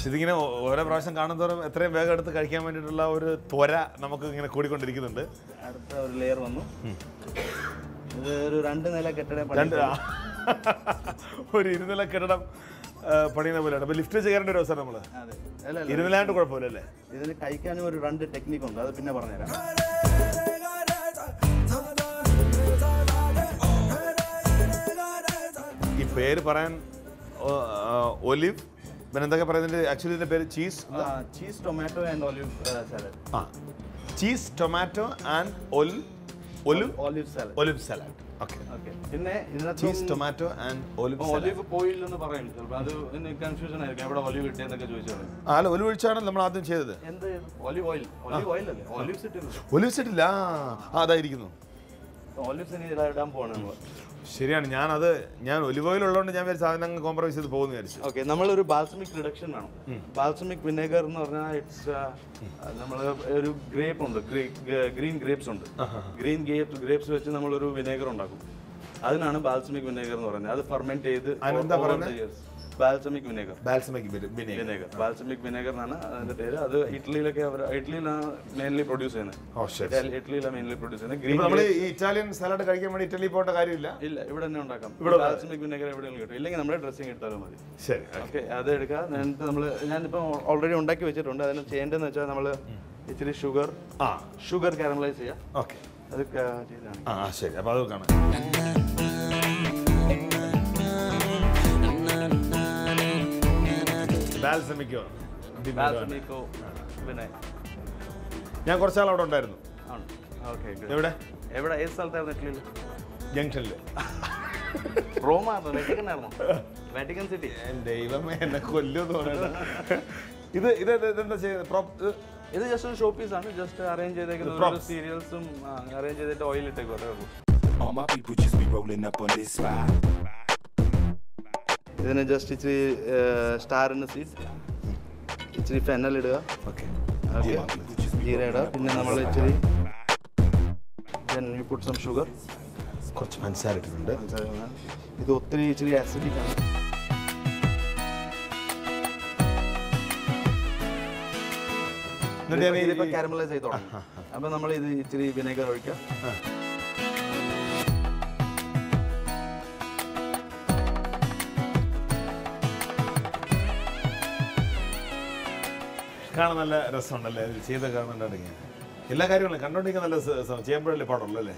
S1: ഇതിങ്ങനെ ഓരോ പ്രാവശ്യം കാണുന്നതോറും എത്രയും വേഗം എടുത്ത് കഴിക്കാൻ വേണ്ടിയിട്ടുള്ള ഒരു ത്വര നമുക്ക് ഇങ്ങനെ കൂടിക്കൊണ്ടിരിക്കുന്നുണ്ട്.
S3: അടുത്ത ഒരു ലെയർ വന്നു. ഇത് ഒരു 2 നില കെട്ടിടം,
S1: ഒരു ഇരുനില കെട്ടിടം പണിയുന്ന പോലെയാണ്. അപ്പൊ ലിഫ്റ്റ് ചെയ്യാറുണ്ട് ഒരു അവസരം നമ്മള്. ഇരുനിലാണ്ട് കുഴപ്പമില്ലല്ലേ?
S3: ഇതിന് കഴിക്കാനും ഒരു 2 ടെക്നിക്ക് ഉണ്ട്, അത് പിന്നെ പറഞ്ഞുതരാം.
S1: ഈ പേര് പറയാൻ ഒലിവ്, പിന്നെ എന്തൊക്കെ പറയുന്നത്? ആക്ച്വലി ഇതിന്റെ പേര് cheese
S3: tomato and olive salad.
S1: Cheese tomato and olive salad.
S3: പിന്നെ
S1: cheese tomato and
S3: olive oil എന്ന് പറയും. അത് കൺഫ്യൂഷൻ ആയിരിക്കും, എവിടെ ഒലിവ് ഇട്ടേന്നൊക്കെ ചോദിച്ചോളൂ.
S1: അല്ല, ഒലിവ് ഒഴിച്ചാണ് നമ്മൾ ആദ്യം ചെയ്തത്.
S3: എന്ത് ഒലിവ് ഓയിൽ? ഒലിവ് ഓയിൽ അല്ലേ?
S1: ഒലിവ് ഇട്ടില്ല, അതായിരിക്കുന്നു.
S3: ഒലിവ്സ് ഇടാൻ പോകണം നമ്മൾ.
S1: ശരിയാണ്. ഞാൻ ഒലിവ് ഓയിൽ ഉള്ളതുകൊണ്ട് ഞാൻ സാധനം കോംപ്രമൈസ് ചെയ്ത് പോകുന്നു വിചാരിച്ചു.
S3: ഓക്കെ, നമ്മളൊരു ബാൽസമിക് റിഡക്ഷൻ വേണം. ബാൽസമിക് വിനെഗർ എന്ന് പറഞ്ഞാൽ നമ്മൾ ഒരു ഗ്രേപ്പ് ഉണ്ട്, ഗ്രീൻ ഗ്രേപ്സ് ഉണ്ട്. ഗ്രീൻ ഗ്രേപ്സ് വെച്ച് നമ്മളൊരു വിനെഗർ ഉണ്ടാക്കും. അതിനാണ് ബാൽസമിക് വിനെഗർ എന്ന് പറയുന്നത്. അത് ഫെർമെന്റ് ചെയ്ത് ബാൽസമിക് വിനെഗർ. ബാൽസമിക് വിനെഗർ എന്നാണ് അതിന്റെ പേര്. അത് ഇറ്റലിയിലാണ് മെയിൻലി പ്രൊഡ്യൂസ് ചെയ്യുന്നത്. ഇറ്റലിയിലാണ് മെയിൻലി പ്രൊഡ്യൂസ് ചെയ്യുന്നത്.
S1: ഇറ്റാലിയൻ സാലഡ് കഴിക്കാൻ വേണ്ടി ഇറ്റലി പോകേണ്ട കാര്യമില്ല.
S3: ഇല്ല, ഇവിടെ തന്നെ ഉണ്ടാക്കാം. ബാൽസമിക് വിനെഗർ എവിടെയെങ്കിലും കിട്ടും, ഇല്ലെങ്കിൽ നമ്മുടെ ഡ്രസ്സിംഗ് എടുത്താലും മതി.
S1: ശരി,
S3: ഓക്കെ, അത് എടുക്കാം. ഞാനിപ്പോൾ ഓൾറെഡി ഉണ്ടാക്കി വെച്ചിട്ടുണ്ട്. അതിന് ചെയ്യേണ്ടതെന്ന് വെച്ചാൽ നമ്മൾ ഇച്ചിരി ഷുഗർ കാരമലൈസ് ചെയ്യാം.
S1: ഓക്കെ,
S3: അത് ചെയ്താണ്.
S1: ശരി, അപ്പോൾ അത് കാണാം. ഞാൻ കുറച്ചാൾ അവിടെ ഉണ്ടായിരുന്നു.
S3: എവിടെ? ഏത് സ്ഥലത്തായിരുന്നു?
S1: ജംഗ്ഷനിൽ.
S3: റോമ വാറ്റിക്കൻ ആയിരുന്നു, വാറ്റിക്കൻ സിറ്റി.
S1: ദൈവമേ എന്നെ കൊല്ലുമെന്ന് പറയണ്ട. ഇത് എന്താ ചെയ്യുന്നത്?
S3: ഇത് ജസ്റ്റ് ഒരു ഷോ പീസ് ആണ്, ജസ്റ്റ് അറേഞ്ച് ചെയ്തേക്കുന്ന സീരിയൽസും അറേഞ്ച് ചെയ്തിട്ട് ഓയിൽ ഇട്ടേക്കും, അതേ ഉള്ളൂ. ഇതിന് ജസ്റ്റ് ഇച്ചിരി സ്റ്റാറിൻ്റെ സീഡ്, ഇച്ചിരി ഫെനൽ ഇടുക, ഓക്കെ, ജീര ഇടുക, പിന്നെ നമ്മൾ ഇച്ചിരി പുട്ട് സം ഷുഗർ,
S1: കുറച്ച് പഞ്ചസാര ഇട്ടിട്ടുണ്ട്.
S3: ഇത് ഒത്തിരി ഇച്ചിരി ആസിഡിക് ആണ്. ഇതിപ്പോൾ കാരമലൈസ് ചെയ്ത് തുടങ്ങും. അപ്പം നമ്മൾ ഇത് ഇച്ചിരി വിനെഗർ ഒഴിക്കുക.
S1: കാണാൻ നല്ല രസമുണ്ടല്ലേ ചെയ്ത് കാണാൻ? എല്ലാ കാര്യങ്ങളും കണ്ടോണ്ടിരിക്കാൻ നല്ല ചെയ്യുമ്പോഴല്ലേ പാടുള്ളൂ അല്ലേ?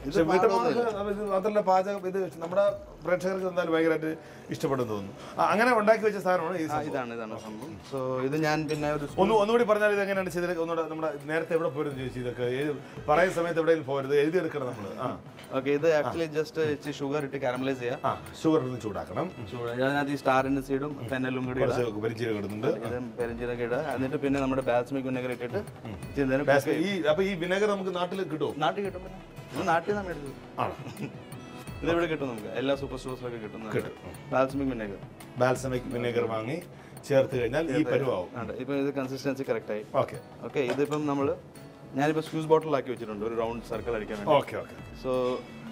S1: പക്ഷെ മാത്രമല്ല പാചകം ഇത് നമ്മുടെ പ്രേക്ഷകർക്ക് എന്തായാലും ഭയങ്കരമായിട്ട് ഇഷ്ടപ്പെടുന്നു തോന്നുന്നു. അങ്ങനെ ഉണ്ടാക്കി വെച്ച സാധനമാണ്
S3: ഇതാണ് സംഭവം. സോ ഇത് ഞാൻ പിന്നെ
S1: ഒന്നുകൂടി പറഞ്ഞാൽ ഇത് എങ്ങനെയാണ് ചെയ്തത്? ഒന്നുകൂടെ നമ്മുടെ നേരത്തെ എവിടെ പോയിരുന്നു ചോദിച്ചു, ഇതൊക്കെ പറയുന്ന സമയത്ത് എവിടെയും പോരുത്, എഴുതിയെടുക്കണം നമ്മൾ.
S3: ഓക്കെ, ഇത് ആക്ച്വലി ജസ്റ്റ് ഇച്ചിരി ഷുഗർ ഇട്ട് കാരമലൈസ് ചെയ്യാം.
S1: ഷുഗർ ഇട്ട് ചൂടാക്കണം.
S3: അതിനകത്ത് ഈ സ്റ്റാറിൻ്റെ സീഡും ഫെനലും കൂടി
S1: പെരിഞ്ചീരകം ഇടുന്നുണ്ട്,
S3: പെരിഞ്ചീരകം ഇടുക. എന്നിട്ട് പിന്നെ നമ്മുടെ ബാൽസമിക് വിനെഗർ ഇട്ടിട്ട്
S1: അപ്പൊ ഈ വിനെഗർ നമുക്ക് നാട്ടിൽ കിട്ടുമോ?
S3: നാട്ടിൽ കിട്ടും, നാട്ടിൽ നമ്മൾ എടുത്തു. ഇതിവിടെ കിട്ടും, നമുക്ക് എല്ലാ സൂപ്പർ സ്റ്റോഴ്സിലൊക്കെ കിട്ടും. ബാൽസമിക് വിനെഗർ
S1: വാങ്ങി ചേർത്ത് കഴിഞ്ഞാൽ ഈ പരുവാവും.
S3: ഇപ്പൊ ഇത് കൺസിസ്റ്റൻസി കറക്റ്റ് ആയി.
S1: ഓക്കെ,
S3: ഇതിപ്പം ഞാനിപ്പോ സ്ക്യൂസ് ബോട്ടിലാക്കി വെച്ചിട്ടുണ്ട്, ഒരു റൗണ്ട് സർക്കിൾ അടിക്കാൻ വേണ്ടി.
S1: ഓക്കെ. സോ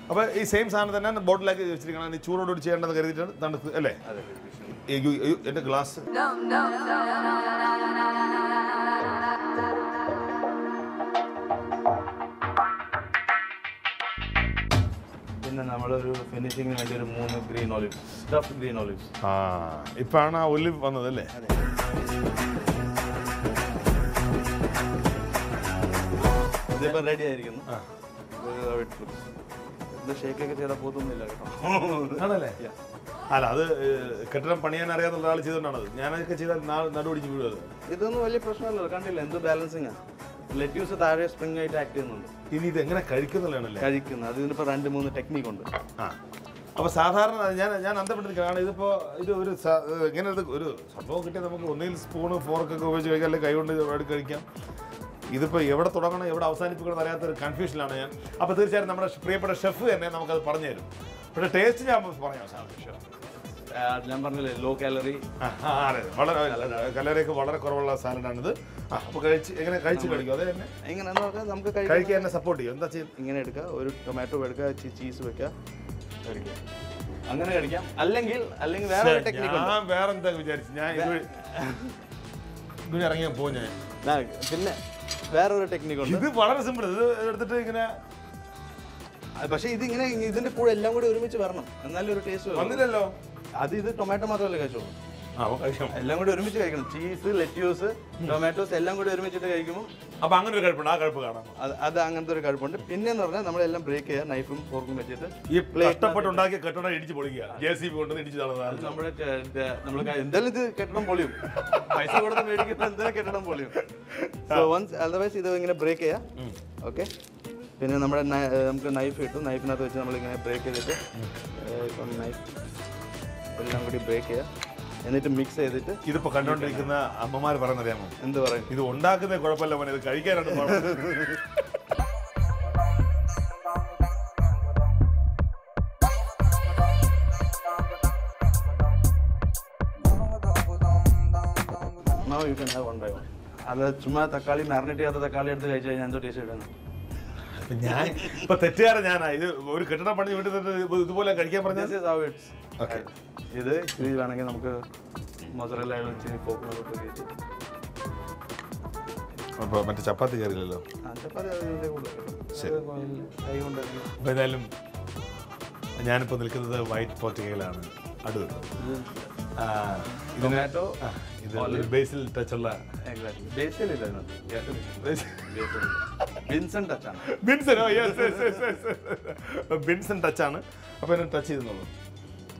S1: അപ്പൊ ഈ സെയിം സാധനം തന്നെ ബോട്ടിലാക്കി വെച്ചിരിക്കണം. ചൂടോട് ചെയ്യേണ്ടത് കരുതിയിട്ടാണ് തണുത്ത് അല്ലേ? എന്റെ ഗ്ലാസ്
S3: പിന്നെ നമ്മളൊരു ഫിനിഷിങ്ങിന് വേണ്ടി ഒരു 3 green olives, stuffed green olives.
S1: ഇപ്പാണ് ആ ഒലിവ് വന്നത് അല്ലേ?
S3: ഇതിപ്പോ റെഡി ആയിരിക്കുന്നു. ഷേക്കൊക്കെ ചെയ്താൽ പോത്തൊന്നുമില്ല കേട്ടോ.
S1: ആണല്ലേ? അല്ല, അത് കെട്ടിടം പണിയാൻ അറിയാവുന്ന ഒരാൾ ചെയ്തോണ്ടാണത്. ഞാനതൊക്കെ ചെയ്താൽ നടുപിടിച്ച് വീഴുന്നത്.
S3: ഇതൊന്നും വലിയ പ്രശ്നമല്ലോ, കണ്ടില്ല എന്ത് ബാലൻസിങ്. ലെറ്റ്യൂസ് താഴെ സ്പ്രിംഗ് ആയിട്ട് ആക്ട് ചെയ്യുന്നുണ്ട്.
S1: ഇനി ഇത് എങ്ങനെ കഴിക്കുന്നുള്ളതാണല്ലേ?
S3: കഴിക്കുന്നത് അതിനിപ്പോ 2-3 ടെക്നിക്ക് ഉണ്ട്.
S1: അപ്പൊ സാധാരണ ഞാൻ അന്തപ്പെട്ടിരിക്കുകയാണ്. ഇതിപ്പോ ഇത് ഒരു ഇങ്ങനെ ഒരു സംഭവം കിട്ടിയാൽ നമുക്ക് ഒന്നുകിൽ സ്പൂണ് ഫോർക്കൊക്കെ ഉപയോഗിച്ച് കഴിക്കാം, അല്ലെങ്കിൽ കൈകൊണ്ട് കഴിക്കാം. ഇതിപ്പോൾ എവിടെ തുടങ്ങണം എവിടെ അവസാനിപ്പിക്കണം അറിയാത്തൊരു കൺഫ്യൂഷനിലാണ് ഞാൻ. അപ്പോൾ തീർച്ചയായും നമ്മുടെ പ്രിയപ്പെട്ട ഷെഫ് തന്നെ നമുക്കത് പറഞ്ഞു തരും. പക്ഷേ ടേസ്റ്റ് ഞാൻ പറയാം.
S3: ഞാൻ പറഞ്ഞില്ലേ, ലോ കാലറി,
S1: വളരെ കലറിയൊക്കെ വളരെ കുറവുള്ള സാലഡാണിത്. അപ്പോൾ എങ്ങനെ കഴിച്ച് കഴിക്കും? അതെ തന്നെ
S3: എങ്ങനെയാണെന്ന് പറഞ്ഞാൽ നമുക്ക്
S1: കഴിക്കാൻ എന്നെ സപ്പോർട്ട് ചെയ്യും. എന്താ ചെയ്യും?
S3: ഇങ്ങനെ എടുക്കുക, ഒരു ടൊമാറ്റോ എടുക്കുക, ചീസ് വെക്കുക, കഴിക്കുക. അങ്ങനെ കഴിക്കാം. അല്ലെങ്കിൽ വേറെ ടെക്നിക്ക്.
S1: ഞാൻ വേറെ എന്താ വിചാരിച്ചു, ഞാൻ ഇത് ഇറങ്ങിയാൽ പോകും ഞാൻ.
S3: പിന്നെ വേറൊരു ടെക്നിക്ക് ഉണ്ട്.
S1: ഇത് വളരെ സിമ്പിൾ. ഇത് എടുത്തിട്ട് ഇങ്ങനെ,
S3: പക്ഷേ ഇതിങ്ങനെ ഇതിന്റെ കൂടെ എല്ലാം കൂടി ഒരുമിച്ച് വരണം, എന്നാലും ഒരു ടേസ്റ്റ്
S1: വന്നില്ലല്ലോ.
S3: ഇത് ടൊമാറ്റോ മാത്രമല്ലേ കഴിച്ചോളൂ, എല്ലാം കൂടി ഒരുമിച്ച് കഴിക്കണം. ചീസ്, ലെറ്റ്യൂസ്, ടൊമാറ്റോസ് എല്ലാം കൂടി ഒരുമിച്ചിട്ട് കഴിക്കുമ്പോൾ
S1: അപ്പൊ അങ്ങനെ ഒരു കഴിപ്പുണ്ട്. ആ കഴിപ്പ് കാണാം.
S3: അത് അങ്ങനത്തെ ഒരു കഴിപ്പുണ്ട്. പിന്നെ എന്ന് പറഞ്ഞാൽ നമ്മളെല്ലാം ബ്രേക്ക് ചെയ്യുക, നൈഫും ഫോർക്കും വെച്ചിട്ട്.
S1: ഈ കഷ്ടപ്പെട്ട് ഉണ്ടാക്കിയ കെട്ടിടം ഇടിച്ച് പൊളിക്കുക, JCB കൊണ്ട് ഇടിച്ച് തള്ളുന്നത്.
S3: നമ്മൾ എന്തായാലും ഇത് കെട്ടിടം പൊളിയും, പൈസ കൊടുത്ത് മേടിക്കുന്ന എന്തായാലും കെട്ടിടം പൊളിയും. സോ വൺസ് അതർവൈസ് ഇത് ഇങ്ങനെ ബ്രേക്ക് ചെയ്യാം. ഓക്കെ, പിന്നെ നമുക്ക് നൈഫ് കിട്ടും. നൈഫിനകത്ത് വെച്ച് നമ്മളിങ്ങനെ ബ്രേക്ക് ചെയ്തിട്ട് ഇപ്പം നൈഫ് എല്ലാം കൂടി ബ്രേക്ക് ചെയ്യുക, എന്നിട്ട് മിക്സ് ചെയ്തിട്ട്.
S1: ഇതിപ്പോ കണ്ടോണ്ടിരിക്കുന്ന അമ്മമാർ പറയുന്നറിയാമോ?
S3: എന്ത് പറയും?
S1: ഇത് ഉണ്ടാക്കുന്ന കുഴപ്പമില്ല മോനെ, ഇത് കഴിക്കാനാണ്
S3: Now you can have one by one. അത് ചുമ്മാ തക്കാളി മാരിനേറ്റ് ചെയ്യാത്ത തക്കാളി എടുത്ത് കഴിച്ചു കഴിഞ്ഞാൽ എന്തോ ടേസ്റ്റ് കിട്ടുന്നു.
S1: ഞാൻ ഇപ്പൊ തെറ്റുകാരൻ ഞാനാ. ഇത് ഒരു കെട്ടിടം പണി വീട്ടിൽ ഇതുപോലെ കഴിക്കാൻ പറഞ്ഞാൽ
S3: ഇത് ഇച്ചിരി വേണമെങ്കിൽ നമുക്ക് മൊസറല്ല ഇച്ചിരി പോക്ക് കയറ്റി.
S1: അപ്പോൾ മറ്റേ ചപ്പാത്തി കയറില്ലല്ലോ.
S3: ചപ്പാത്തി കൈ കൊണ്ട്.
S1: അപ്പോൾ ഏതായാലും ഞാനിപ്പോൾ നിൽക്കുന്നത് വൈറ്റ് പോർട്ടുഗലാണ്, അടൂർ.
S3: ടൊമാറ്റോ,
S1: ഇത് ബേസിൽ ടച്ചുള്ള ബിൻസൺ ടച്ചാണ്. അപ്പോൾ എന്നെ ടച്ച് ചെയ്തെന്നുള്ളൂ.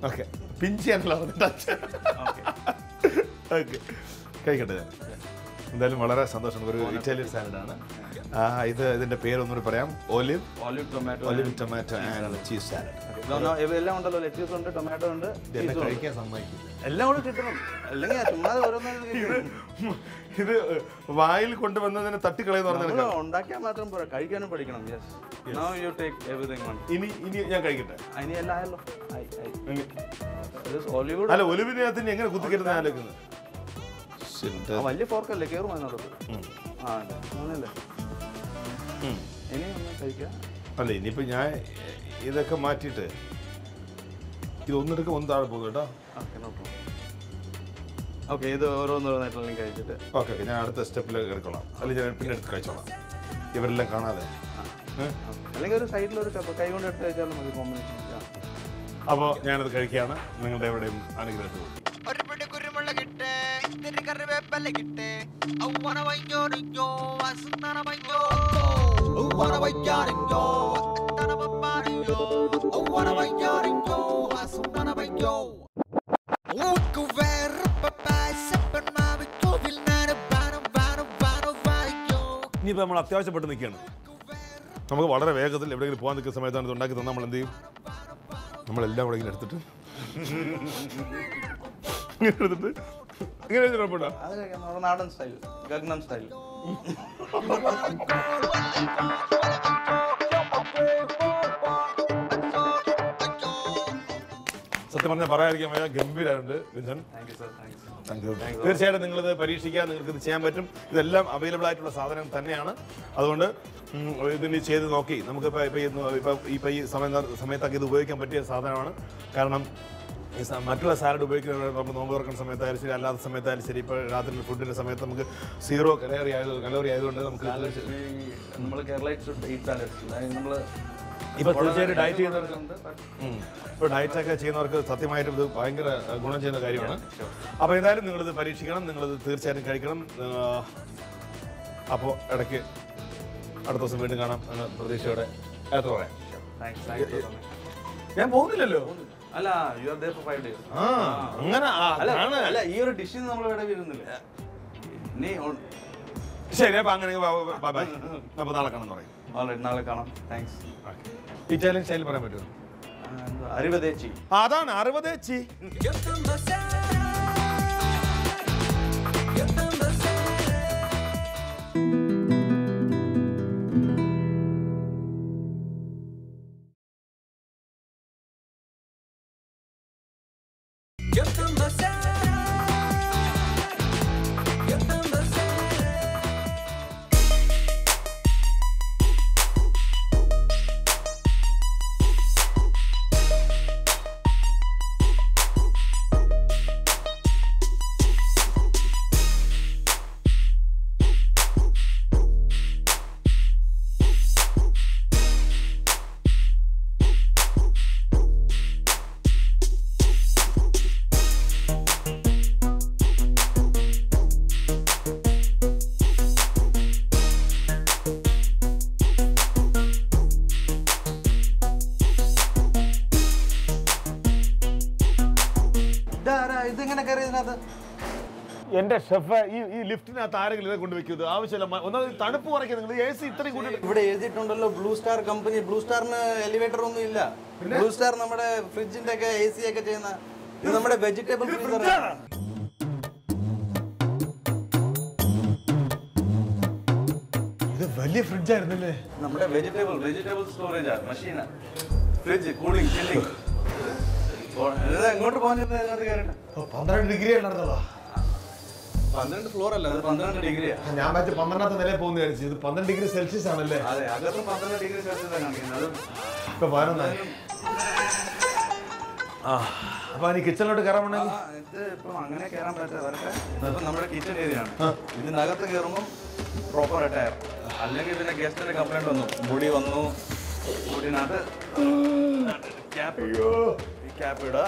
S1: ഓക്കെ, പിഞ്ച് ചെയ്യാനുള്ള ടച്ച്. ഓക്കെ, കഴിക്കട്ടെ. എന്തായാലും വളരെ സന്തോഷം. ഒരു ഇറ്റാലിയൻ സാലഡാണ്. ഇതിന്റെ പേരൊന്നുകൂടി പറയാം. Olive tomato and cheese salad.
S3: എല്ലാം ഉണ്ടല്ലോ, ലെറ്റീസ് ഉണ്ട്, ടൊമാറ്റോ ഉണ്ട്,
S1: കഴിക്കാൻ സമ്മതിക്കില്ല.
S3: എല്ലാം കൂടെ കിട്ടണം. അല്ലെങ്കിൽ ചുമ്മാതെ ഓരോന്നും
S1: ഇത് വായിൽ കൊണ്ടുവന്നതിന് തട്ടിക്കളയെന്ന് പറഞ്ഞാൽ
S3: ഉണ്ടാക്കിയാൽ മാത്രം പോരാ, കഴിക്കാനും പഠിക്കണം.
S1: ഇനി ഞാൻ കഴിക്കട്ടെ.
S3: ഇനി എല്ലാം ആയല്ലോ.
S1: അല്ല, ഒലിവിനകത്ത് എങ്ങനെ കുത്തിക്കരുന്ന് ആലോചിക്കുന്നത്?
S3: വലിയ ഫോർക്കല്ലേ, കയറും അതിനകത്ത്. അങ്ങനല്ലേ ഇനി കഴിക്കാം.
S1: അല്ല, ഇനിയിപ്പോൾ ഞാൻ ഇതൊക്കെ മാറ്റിയിട്ട് ഇതൊന്നെടുക്കുക, ഒന്ന് താഴെ പോകും കേട്ടോ.
S3: ഓക്കെ, ഇത് ഓരോന്നോരോന്നായിട്ടുള്ള കഴിച്ചിട്ട്
S1: ഓക്കെ ഞാൻ അടുത്ത സ്റ്റെപ്പിൽ എടുക്കണം. അല്ലെങ്കിൽ ഞാൻ പിന്നെ എടുത്ത് കഴിച്ചോളാം, ഇവരെല്ലാം കാണാതെ.
S3: അല്ലെങ്കിൽ ഒരു സൈഡിലൊരു കൈ കൊണ്ട് എടുത്ത് കഴിച്ചാലും മതി, കോമ്പിനേഷൻ.
S1: അപ്പോൾ ഞാനത് കഴിക്കുകയാണ്. നിങ്ങളുടെ എവിടെയും അനുഗ്രഹത്തിൽ ഇനിയിപ്പോൾ നമ്മൾ അത്യാവശ്യപ്പെട്ട് നിൽക്കുകയാണ്. നമുക്ക് വളരെ വേഗത്തിൽ എവിടെയെങ്കിലും പോകാൻ നിൽക്കുന്ന സമയത്താണ് ഇത് ഉണ്ടാക്കി തന്നാൽ നമ്മൾ എന്ത് ചെയ്യും? നമ്മളെല്ലാം കൂടെ ഇങ്ങനെ എടുത്തിട്ട് ഇങ്ങനെ കുഴപ്പമില്ല.
S3: നാടൻ സ്റ്റൈൽ, ഗഗ്നം സ്റ്റൈൽ.
S1: സത്യം പറഞ്ഞാൽ പറയാതിരിക്കാൻ വയ്യ, ഗംഭീരമുണ്ട് വിൻസൻ. തീർച്ചയായിട്ടും നിങ്ങളിത് പരീക്ഷിക്കാൻ, നിങ്ങൾക്ക് ഇത് ചെയ്യാൻ പറ്റും. ഇതെല്ലാം അവൈലബിൾ ആയിട്ടുള്ള സാധനം തന്നെയാണ്. അതുകൊണ്ട് ഇതിന് ചെയ്ത് നോക്കി നമുക്കിപ്പോൾ ഈ സമയത്തൊക്കെ ഇത് ഉപയോഗിക്കാൻ പറ്റിയ സാധനമാണ്. കാരണം മറ്റുള്ള സാലഡ് ഉപയോഗിക്കുന്ന നമ്മൾ നോമ്പ് തുറക്കുന്ന സമയത്തായാലും ശരി, അല്ലാത്ത സമയത്തായാലും ശരി, ഇപ്പോൾ രാത്രി ഫുഡിൻ്റെ സമയത്ത് നമുക്ക് 0 കലോറി ആയതുകൊണ്ട് നമുക്ക്
S3: നമ്മൾ
S1: ഇപ്പോൾ തീർച്ചയായിട്ടും ഡയറ്റ് ചെയ്യുന്നവർക്ക്, ഇപ്പോൾ ഡയറ്റൊക്കെ ചെയ്യുന്നവർക്ക് സത്യമായിട്ടും ഇത് ഭയങ്കര ഗുണം ചെയ്യുന്ന കാര്യമാണ്. അപ്പോൾ എന്തായാലും നിങ്ങളിത് പരീക്ഷിക്കണം, നിങ്ങളിത് തീർച്ചയായിട്ടും കഴിക്കണം. അപ്പോൾ ഇടയ്ക്ക് അടുത്ത ദിവസം വീണ്ടും കാണാം എന്ന പ്രതീക്ഷയോടെ യാത്ര പറയാം. ഞാൻ പോകുന്നില്ലല്ലോ.
S3: അല്ല, you are there for 5 days.
S1: അങ്ങനെ
S3: അല്ല, ഈ ഒരു ഡിഷിന് നമ്മൾ ഇവിടെ വരുന്നില്ല.
S1: ശരി, അപ്പൊ അങ്ങനെ അപ്പൊ നാളെ കാണാൻ പറയും.
S3: നാളെ കാണാം. താങ്ക്സ്.
S1: ഇറ്റാലിയൻ സ്റ്റൈൽ പറയാൻ പറ്റുമോ?
S3: അരിവതേച്ചി.
S1: അതാണ് അറുപതേച്ചി. എന്റെ ഷെഫ്, ഈ ലിഫ്റ്റിനകത്ത് ആരെങ്കിലും ഇതൊക്കെ കൊണ്ടുവയ്ക്കും? ആവശ്യമില്ല. ഒന്നാമത് തണുപ്പ് കുറയ്ക്കുക. നിങ്ങൾ AC ഇത്രയും കൂടി
S3: ഇവിടെ എഴുതിയിട്ടുണ്ടല്ലോ ബ്ലൂ സ്റ്റാർ കമ്പനി. ബ്ലൂ സ്റ്റാറിന് എലിവേറ്റർ ഒന്നും ഇല്ല. ബ്ലൂ സ്റ്റാർ നമ്മുടെ ഫ്രിഡ്ജിന്റെ ഒക്കെ AC ഒക്കെ ചെയ്യുന്ന, ഇത് നമ്മുടെ വെജിറ്റബിൾ ഫ്രീസറാണ്.
S1: ഇത് വലിയ ഫ്രിഡ്ജായിരുന്നല്ലേ?
S3: നമ്മുടെ വെജിറ്റബിൾ സ്റ്റോറേജ് ആണ്, മെഷീനാണ്. Fridge, cooling, chilling. എങ്ങോട്ട് പോകാൻ
S1: 12 ഡിഗ്രി ഉണ്ടായിരുന്നല്ലോ.
S3: 12 ഫ്ലോർ അല്ല, അത് 12 ഡിഗ്രിയാണ്.
S1: ഞാൻ മറ്റേ 12ാമത്തെ നിലയിൽ പോകുന്ന വിചാരിച്ചു. ഇത് 12 ഡിഗ്രി സെൽഷ്യസ് ആണല്ലേ?
S3: അതെ, അകത്ത് 12 ഡിഗ്രി സെൽഷ്യസ് കാണിക്കുന്നത്.
S1: ഇപ്പൊ 11. അപ്പൊ ഈ കിച്ചണിലോട്ട് കയറാൻ
S3: ഇത് ഇപ്പൊ അങ്ങനെ കയറാൻ പറ്റാതെ നമ്മുടെ കിച്ചൺ ഏരിയ ആണ്. ഇതിനകത്ത് കയറുമ്പോൾ പ്രോപ്പർ ആയിട്ട് അല്ലെങ്കിൽ ഇതിന്റെ ഗസ്റ്റിന്റെ കംപ്ലൈന്റ് വന്നു, മുടി വന്നു. മുടിനകത്ത് ക്യാപ്പ് ഇടുക.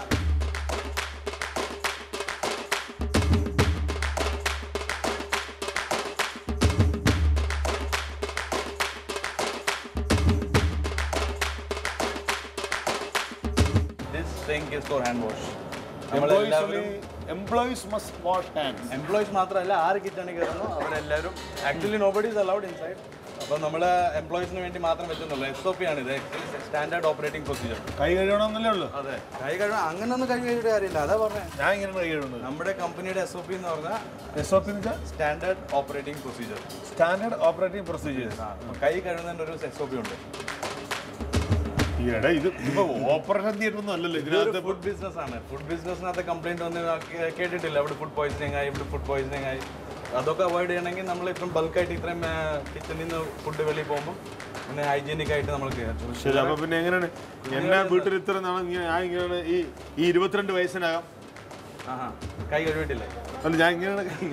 S3: This sink is for hand wash.
S1: Employees must wash hands.
S3: Employees മാത്രമല്ല, 6 കിറ്റാണ് കയറുന്നു അവരെല്ലാവരും. Actually nobody is allowed inside. അപ്പോൾ നമ്മൾ എംപ്ലോയീസിന് വേണ്ടി മാത്രം വെച്ചെന്നുള്ളൂ. SOP ആണ് ഇത്, സ്റ്റാൻഡേർഡ് ഓപ്പറേറ്റിംഗ് പ്രൊസീജിയർ.
S1: കൈ കഴുകണമെന്നല്ലേ ഉള്ളൂ?
S3: അതെ, കൈ കഴുകാൻ അങ്ങനെയൊന്നും കൈ കഴുകിയിട്ട് കാര്യമില്ല. അതാ പറഞ്ഞത്.
S1: ഞാൻ ഇങ്ങനെ കൈ കഴുകുന്നത്.
S3: നമ്മുടെ കമ്പനിയുടെ SOP എന്ന് പറഞ്ഞാൽ
S1: SOP എന്ന് വെച്ചാൽ
S3: standard operating procedure.
S1: Standard operating procedure.
S3: കൈ കഴുകുന്നതിൻ്റെ ഒരു SOP ഉണ്ട്.
S1: ഈയിടെ ഇത് ഇപ്പോൾ ഓപ്പറേഷൻ തിയേറ്റർ ഒന്നും അല്ലല്ലോ ഇതിനകത്ത്.
S3: ഫുഡ് ബിസിനസ് ആണ്. ഫുഡ് ബിസിനസ്സിനകത്ത് കംപ്ലൈൻറ്റ് വന്ന് കേട്ടിട്ടില്ല, അവിടെ ഫുഡ് പോയിസണിങ് ആയി, ഇവിടെ ഫുഡ് പോയിസണിങ് ആയി. അതൊക്കെ അവോയ്ഡ് ചെയ്യണമെങ്കിൽ നമ്മൾ ഇത്രയും ബൾക്കായിട്ട് ഇത്രയും കിച്ചണിൽ നിന്ന് ഫുഡ് വെളിയിൽ പോകുമ്പോൾ പിന്നെ ഹൈജീനിക് ആയിട്ട് നമ്മൾ ചെയ്യാം.
S1: ശരി. അപ്പോൾ പിന്നെ എങ്ങനെയാണ് എൻ്റെ വീട്ടിൽ ഇത്ര നാളെ ഞാൻ ഇങ്ങനെയാണ് ഈ 22 വയസ്സിനകം
S3: കൈ കഴുകിയിട്ടില്ല.
S1: അല്ല,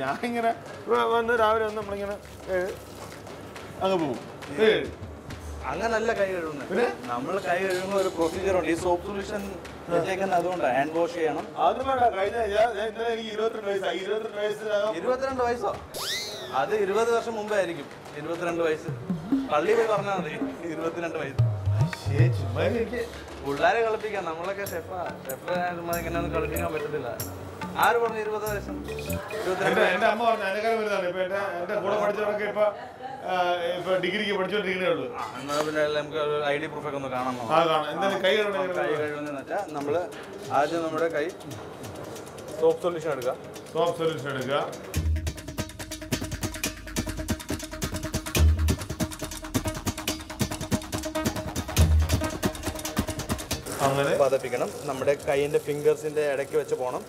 S1: ഞാൻ ഇങ്ങനെ വന്ന് രാവിലെ വന്ന് നമ്മളിങ്ങനെ അങ്ങ് പോകും.
S3: അങ്ങനല്ല കൈ കഴുകുന്നത്. നമ്മൾ കൈ കഴുകുന്ന ഒരു പ്രൊസീജിയർ ഉണ്ട്. ഈ സോപ്പ് സൊല്യൂഷൻ വെച്ചേക്കുന്നത് അതുകൊണ്ടാണ്. ഹാൻഡ് വാഷ് ചെയ്യണം. 22 വയസ്സോ? അത് 20 വർഷം മുമ്പേ ആയിരിക്കും. 22 വയസ്സ് പള്ളി പോയി പറഞ്ഞാൽ മതി. 22 വയസ്സ് പിള്ളേരെ കളിപ്പിക്കാം. നമ്മളൊക്കെ ഷെഫ് ഇങ്ങനെയൊന്നും കളിപ്പിക്കാൻ പറ്റത്തില്ല. ആര് പറഞ്ഞു 20 വയസ്സും? 22.
S1: എൻ്റെ അമ്മ പറഞ്ഞു അതിനേക്കാൾ വലുതാണ്. ഇപ്പൊ എൻ്റെ കൂടെ പഠിച്ചവരൊക്കെ ഇപ്പൊ ഡിഗ്രിക്ക് പഠിച്ചോണ്ടിരിക്കുന്നേ ഉള്ളൂ.
S3: എന്നാൽ പിന്നെ നമുക്ക് ID പ്രൂഫ് ഒക്കെ ഒന്ന് കാണാമോ?
S1: എന്തായാലും കൈ
S3: കഴുകുന്നതെന്ന് വെച്ചാൽ നമ്മൾ ആദ്യം നമ്മുടെ കൈ സോപ്പ് സൊല്യൂഷൻ എടുക്കുക.
S1: സോപ്പ് സൊല്യൂഷൻ എടുക്കുക. അങ്ങനെ
S3: പതപ്പിക്കണം. നമ്മുടെ കൈയിൻ്റെ ഫിംഗേഴ്സിൻ്റെ ഇടയ്ക്ക് വെച്ച് പോകണം.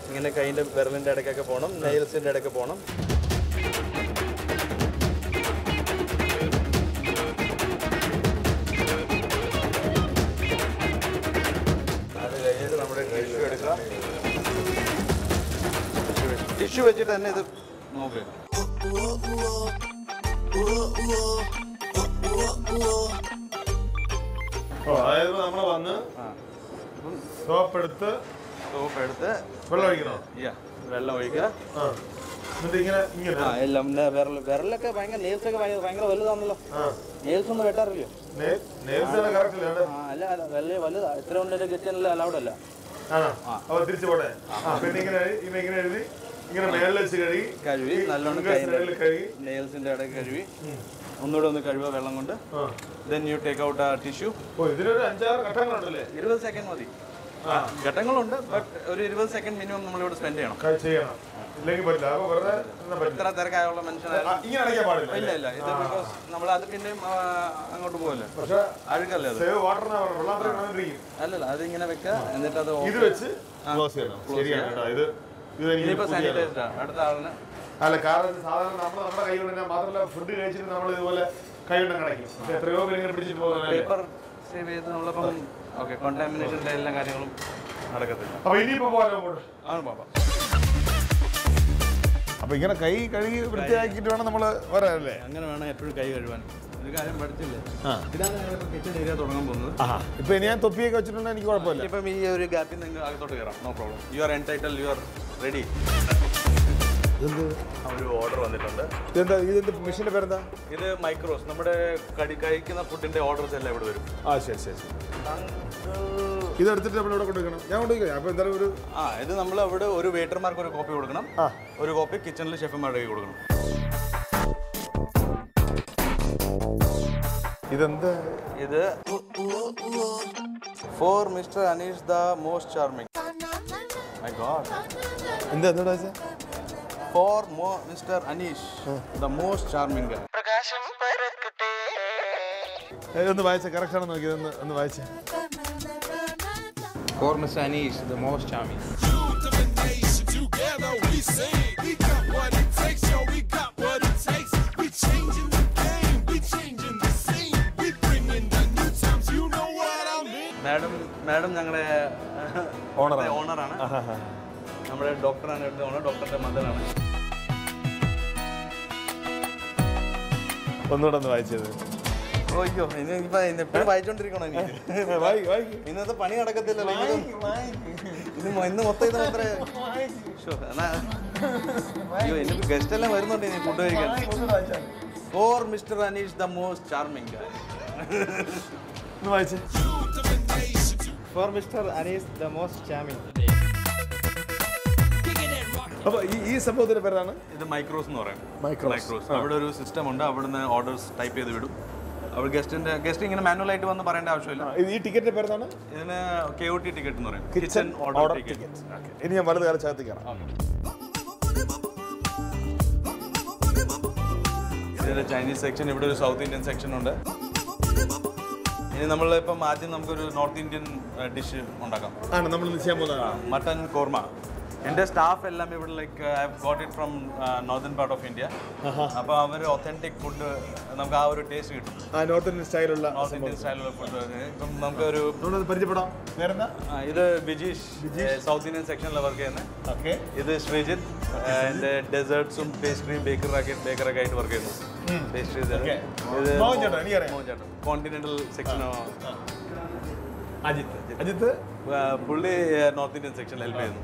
S3: ഇങ്ങനെ കൈയിൻ്റെ വിരലിൻ്റെ ഇടയ്ക്കൊക്കെ പോകണം. നെയിൽസിൻ്റെ ഇടയ്ക്ക് പോകണം. അത് കഴിഞ്ഞിട്ട് നമ്മുടെ ടിഷ്യൂ എടുക്കുക. ടിഷ്യൂ വെച്ചിട്ട് തന്നെ ഇത് നോക്കുക.
S1: അതായത് നമ്മൾ വന്ന് സോപ്പ് എടുത്ത് വെള്ളം ഒഴിക്കണോ?
S3: വെള്ളം ഒഴിക്കുക.
S1: എന്നിട്ട് ഇങ്ങനെ
S3: എല്ലാം വിരലൊക്കെ ഭയങ്കര നെയിൽസ് ഒക്കെ ഭയങ്കര വലുതാണല്ലോ. നെയിൽസ് ഒന്നും വെട്ടാറില്ലയോ? അല്ല വലിയ വലുതാ. ഇത്ര കൊണ്ട് കിച്ചണിൽ അലൗഡ് അല്ല.
S1: തിരിച്ചു പോട്ടെ. പിന്നെ ഇങ്ങനെ എഴുതി ഇങ്ങനെ മേളിൽ വെച്ച്
S3: കഴുകി നല്ലോണം കഴുകി നെയിൽസിന്റെ ഇടയ്ക്ക് കഴുകി ഒന്നുകൂടെ ഒന്ന് കഴുകുക വെള്ളം കൊണ്ട്. ദെൻ യു ടേക്ക് ഔട്ട് ആ ടിഷ്യൂ.
S1: ഇതിനൊരു 5-6 ഘട്ടങ്ങളുണ്ടല്ലേ?
S3: 20 സെക്കൻഡ് മതി. ഘട്ടങ്ങളുണ്ട്, ബട്ട് ഒരു 20 സെക്കൻഡ് മിനിമം നമ്മളിവിടെ സ്പെൻഡ് ചെയ്യണം. ഇത്ര തിരക്കായുള്ള മനുഷ്യനായാലും ഇല്ല ഇല്ല. ഇത് ബിക്കോസ് നമ്മൾ അത് പിന്നെയും അങ്ങോട്ട് പോകല്ലേ, അഴുക്കല്ലേ അത്. അല്ലല്ല, അതിങ്ങനെ വെക്കുക. എന്നിട്ട് അത് ഇനിയിപ്പോ സാനിറ്റൈസ്ഡ് ആണ്. അടുത്ത ആളിന്
S1: അല്ല, കാരണം സാധാരണ നമ്മുടെ കൈ കൊണ്ട് മാത്രമല്ല ഫുഡ് കഴിച്ചിട്ട് നമ്മൾ ഇതുപോലെ കൈ കൊണ്ട് കണക്കും. എത്രയോ പേര് പിടിച്ചിട്ട് പോകുന്നത്
S3: പേപ്പർ സേവ് ചെയ്ത് നമ്മളിപ്പം ഓക്കെ കോണ്ടാമിനേഷൻ്റെ എല്ലാ കാര്യങ്ങളും നടക്കത്തില്ല.
S1: അപ്പൊ ഇനിയിപ്പോ പോകാനോ
S3: ആണ് പാപ്പ.
S1: അപ്പൊ ഇങ്ങനെ കൈ കഴുകി വൃത്തിയാക്കിയിട്ട് വേണം നമ്മൾ വരാനല്ലേ?
S3: അങ്ങനെ വേണം എപ്പോഴും കൈ കഴുകാൻ. ഒരു കാര്യം പഠിച്ചില്ലേ, ഇതാണ് കിച്ചൺ ഏരിയ തുടങ്ങാൻ പോകുന്നത്.
S1: ഇപ്പൊ ഇനി ഞാൻ തൊപ്പിയൊക്കെ വെച്ചിട്ടുണ്ടെങ്കിൽ എനിക്ക് കുഴപ്പമില്ല.
S3: ഇപ്പം ഈ ഒരു ഗ്യാപ്പിൽ നിന്ന് അകത്തോട്ട് കയറാം, no problem. You are entitle, you are ready. ഒരു ഓർഡർ വന്നിട്ടുണ്ട്.
S1: ഇതെന്താ മെഷീൻ്റെ പേരെന്താ?
S3: ഇത് മൈക്രോസ്. നമ്മുടെ കഴിക്കുന്ന ഫുഡിന്റെ ഓർഡേഴ്സ് എല്ലാം ഇവിടെ വരും.
S1: ശരി ശരി. ഇതെടുത്തിട്ട് നമ്മൾ ഇവിടെ കൊടുക്കണം. ഞാൻ കൊണ്ടുപോയി. അപ്പൊ എന്തായാലും ഒരു
S3: ഇത് നമ്മൾ അവിടെ ഒരു വെയിറ്റർമാർക്ക് ഒരു കോപ്പി കൊടുക്കണം. ഒരു കോപ്പി കിച്ചണിൽ ഷെഫുമാരുടെ കൈ കൊടുക്കണം.
S1: ഇതെന്താ?
S3: ഇത് for mister Aneesh the most charming. My god.
S1: എന്താ
S3: for mister Aneesh the most charming guy.
S1: ഒന്ന് വായിച്ച കറക്റ്റ് ആണെന്ന് നോക്കി ഒന്ന് വായിച്ച.
S2: For Mr. Anish, the most charming.
S3: Madam ഞങ്ങളുടെ ഓണറാണ്. നമ്മുടെ ഡോക്ടറാണ് എടുത്ത ഓണർ. ഡോക്ടറുടെ മദറാണ്.
S1: ഒന്നുകൂടെ ഒന്ന് വായിച്ചത്.
S3: ഓയ്യോ, എപ്പോഴും വായിച്ചോണ്ടിരിക്കണോ? ഇന്നത്തെ പണി നടക്കത്തില്ലല്ലോ. ഇന്ന് മൊത്തം ഇത് മാത്രമേ. അയ്യോ, എനിക്ക് ഗസ്റ്റ് എല്ലാം വരുന്നുണ്ട് ഇനി ഫുഡ് കഴിക്കാൻ. For mister Aneesh the most charming guy.
S2: For Mr. Anish, the most charming.
S1: അപ്പോൾ ഈ സംഭവത്തിൻ്റെ പേരാണ്
S3: ഇത് മൈക്രോസ് എന്ന് പറയും.
S1: മൈക്രോസ്.
S3: മൈക്രോസ് അവിടെ ഒരു സിസ്റ്റം ഉണ്ട്. അവിടുന്ന് ഓർഡേഴ്സ് ടൈപ്പ് ചെയ്ത് വിടും. അവിടെ ഗസ്റ്റ് ഇങ്ങനെ മാനുവലായിട്ട് വന്ന് പറയേണ്ട ആവശ്യമില്ല.
S1: ഈ ടിക്കറ്റിൻ്റെ പേരെന്താണ്?
S3: ഇതിന് KOT ടിക്കറ്റ് എന്ന് പറയും.
S1: Kitchen
S3: order
S1: ticket. ഇനി ഞാൻ വലത് കാലം ചാകത്തിക്കണം.
S3: ഇതിൻ്റെ ചൈനീസ് സെക്ഷൻ, ഇവിടെ ഒരു സൗത്ത് ഇന്ത്യൻ സെക്ഷൻ ഉണ്ട്. ഇനി നമ്മളിപ്പം ആദ്യം നമുക്കൊരു നോർത്ത് ഇന്ത്യൻ ഡിഷ് ഉണ്ടാക്കാം.
S1: ആണ് നമ്മൾ ചെയ്യാൻ പോകുന്നത്
S3: മട്ടൻ കോർമ. എൻ്റെ സ്റ്റാഫ് എല്ലാം ഇവിടെ like I have got it from northern part of India. അപ്പോൾ അവർ ഒത്തൻറ്റിക് ഫുഡ് നമുക്ക് ആ ഒരു ടേസ്റ്റ് കിട്ടും.
S1: നോർത്ത് ഇന്ത്യൻ സ്റ്റൈലുള്ള
S3: നോർത്ത് ഇന്ത്യൻ സ്റ്റൈലുള്ള ഫുഡ്. ഇപ്പം നമുക്കൊരു
S1: പരിചയപ്പെടാം. വേറെന്താ?
S3: ഇത് ബിജീഷ്, സൗത്ത് ഇന്ത്യൻ സെക്ഷനിൽ വർക്ക് ചെയ്യുന്നത്.
S1: ഓക്കെ.
S3: ഇത് ശ്രീജിത്ത്, എൻ്റെ ഡെസേർട്സും പേസ്ട്രിയും ബേക്കറൊക്കെ ആയിട്ട് വർക്ക് ചെയ്യുന്നു. പേസ്ട്രി ഇത് കോണ്ടിനെന്റൽ സെക്ഷനോ.
S1: അജിത്ത് പുള്ളി
S3: നോർത്ത് ഇന്ത്യൻ സെക്ഷനിൽ ഹെൽപ്പ് ചെയ്യുന്നു.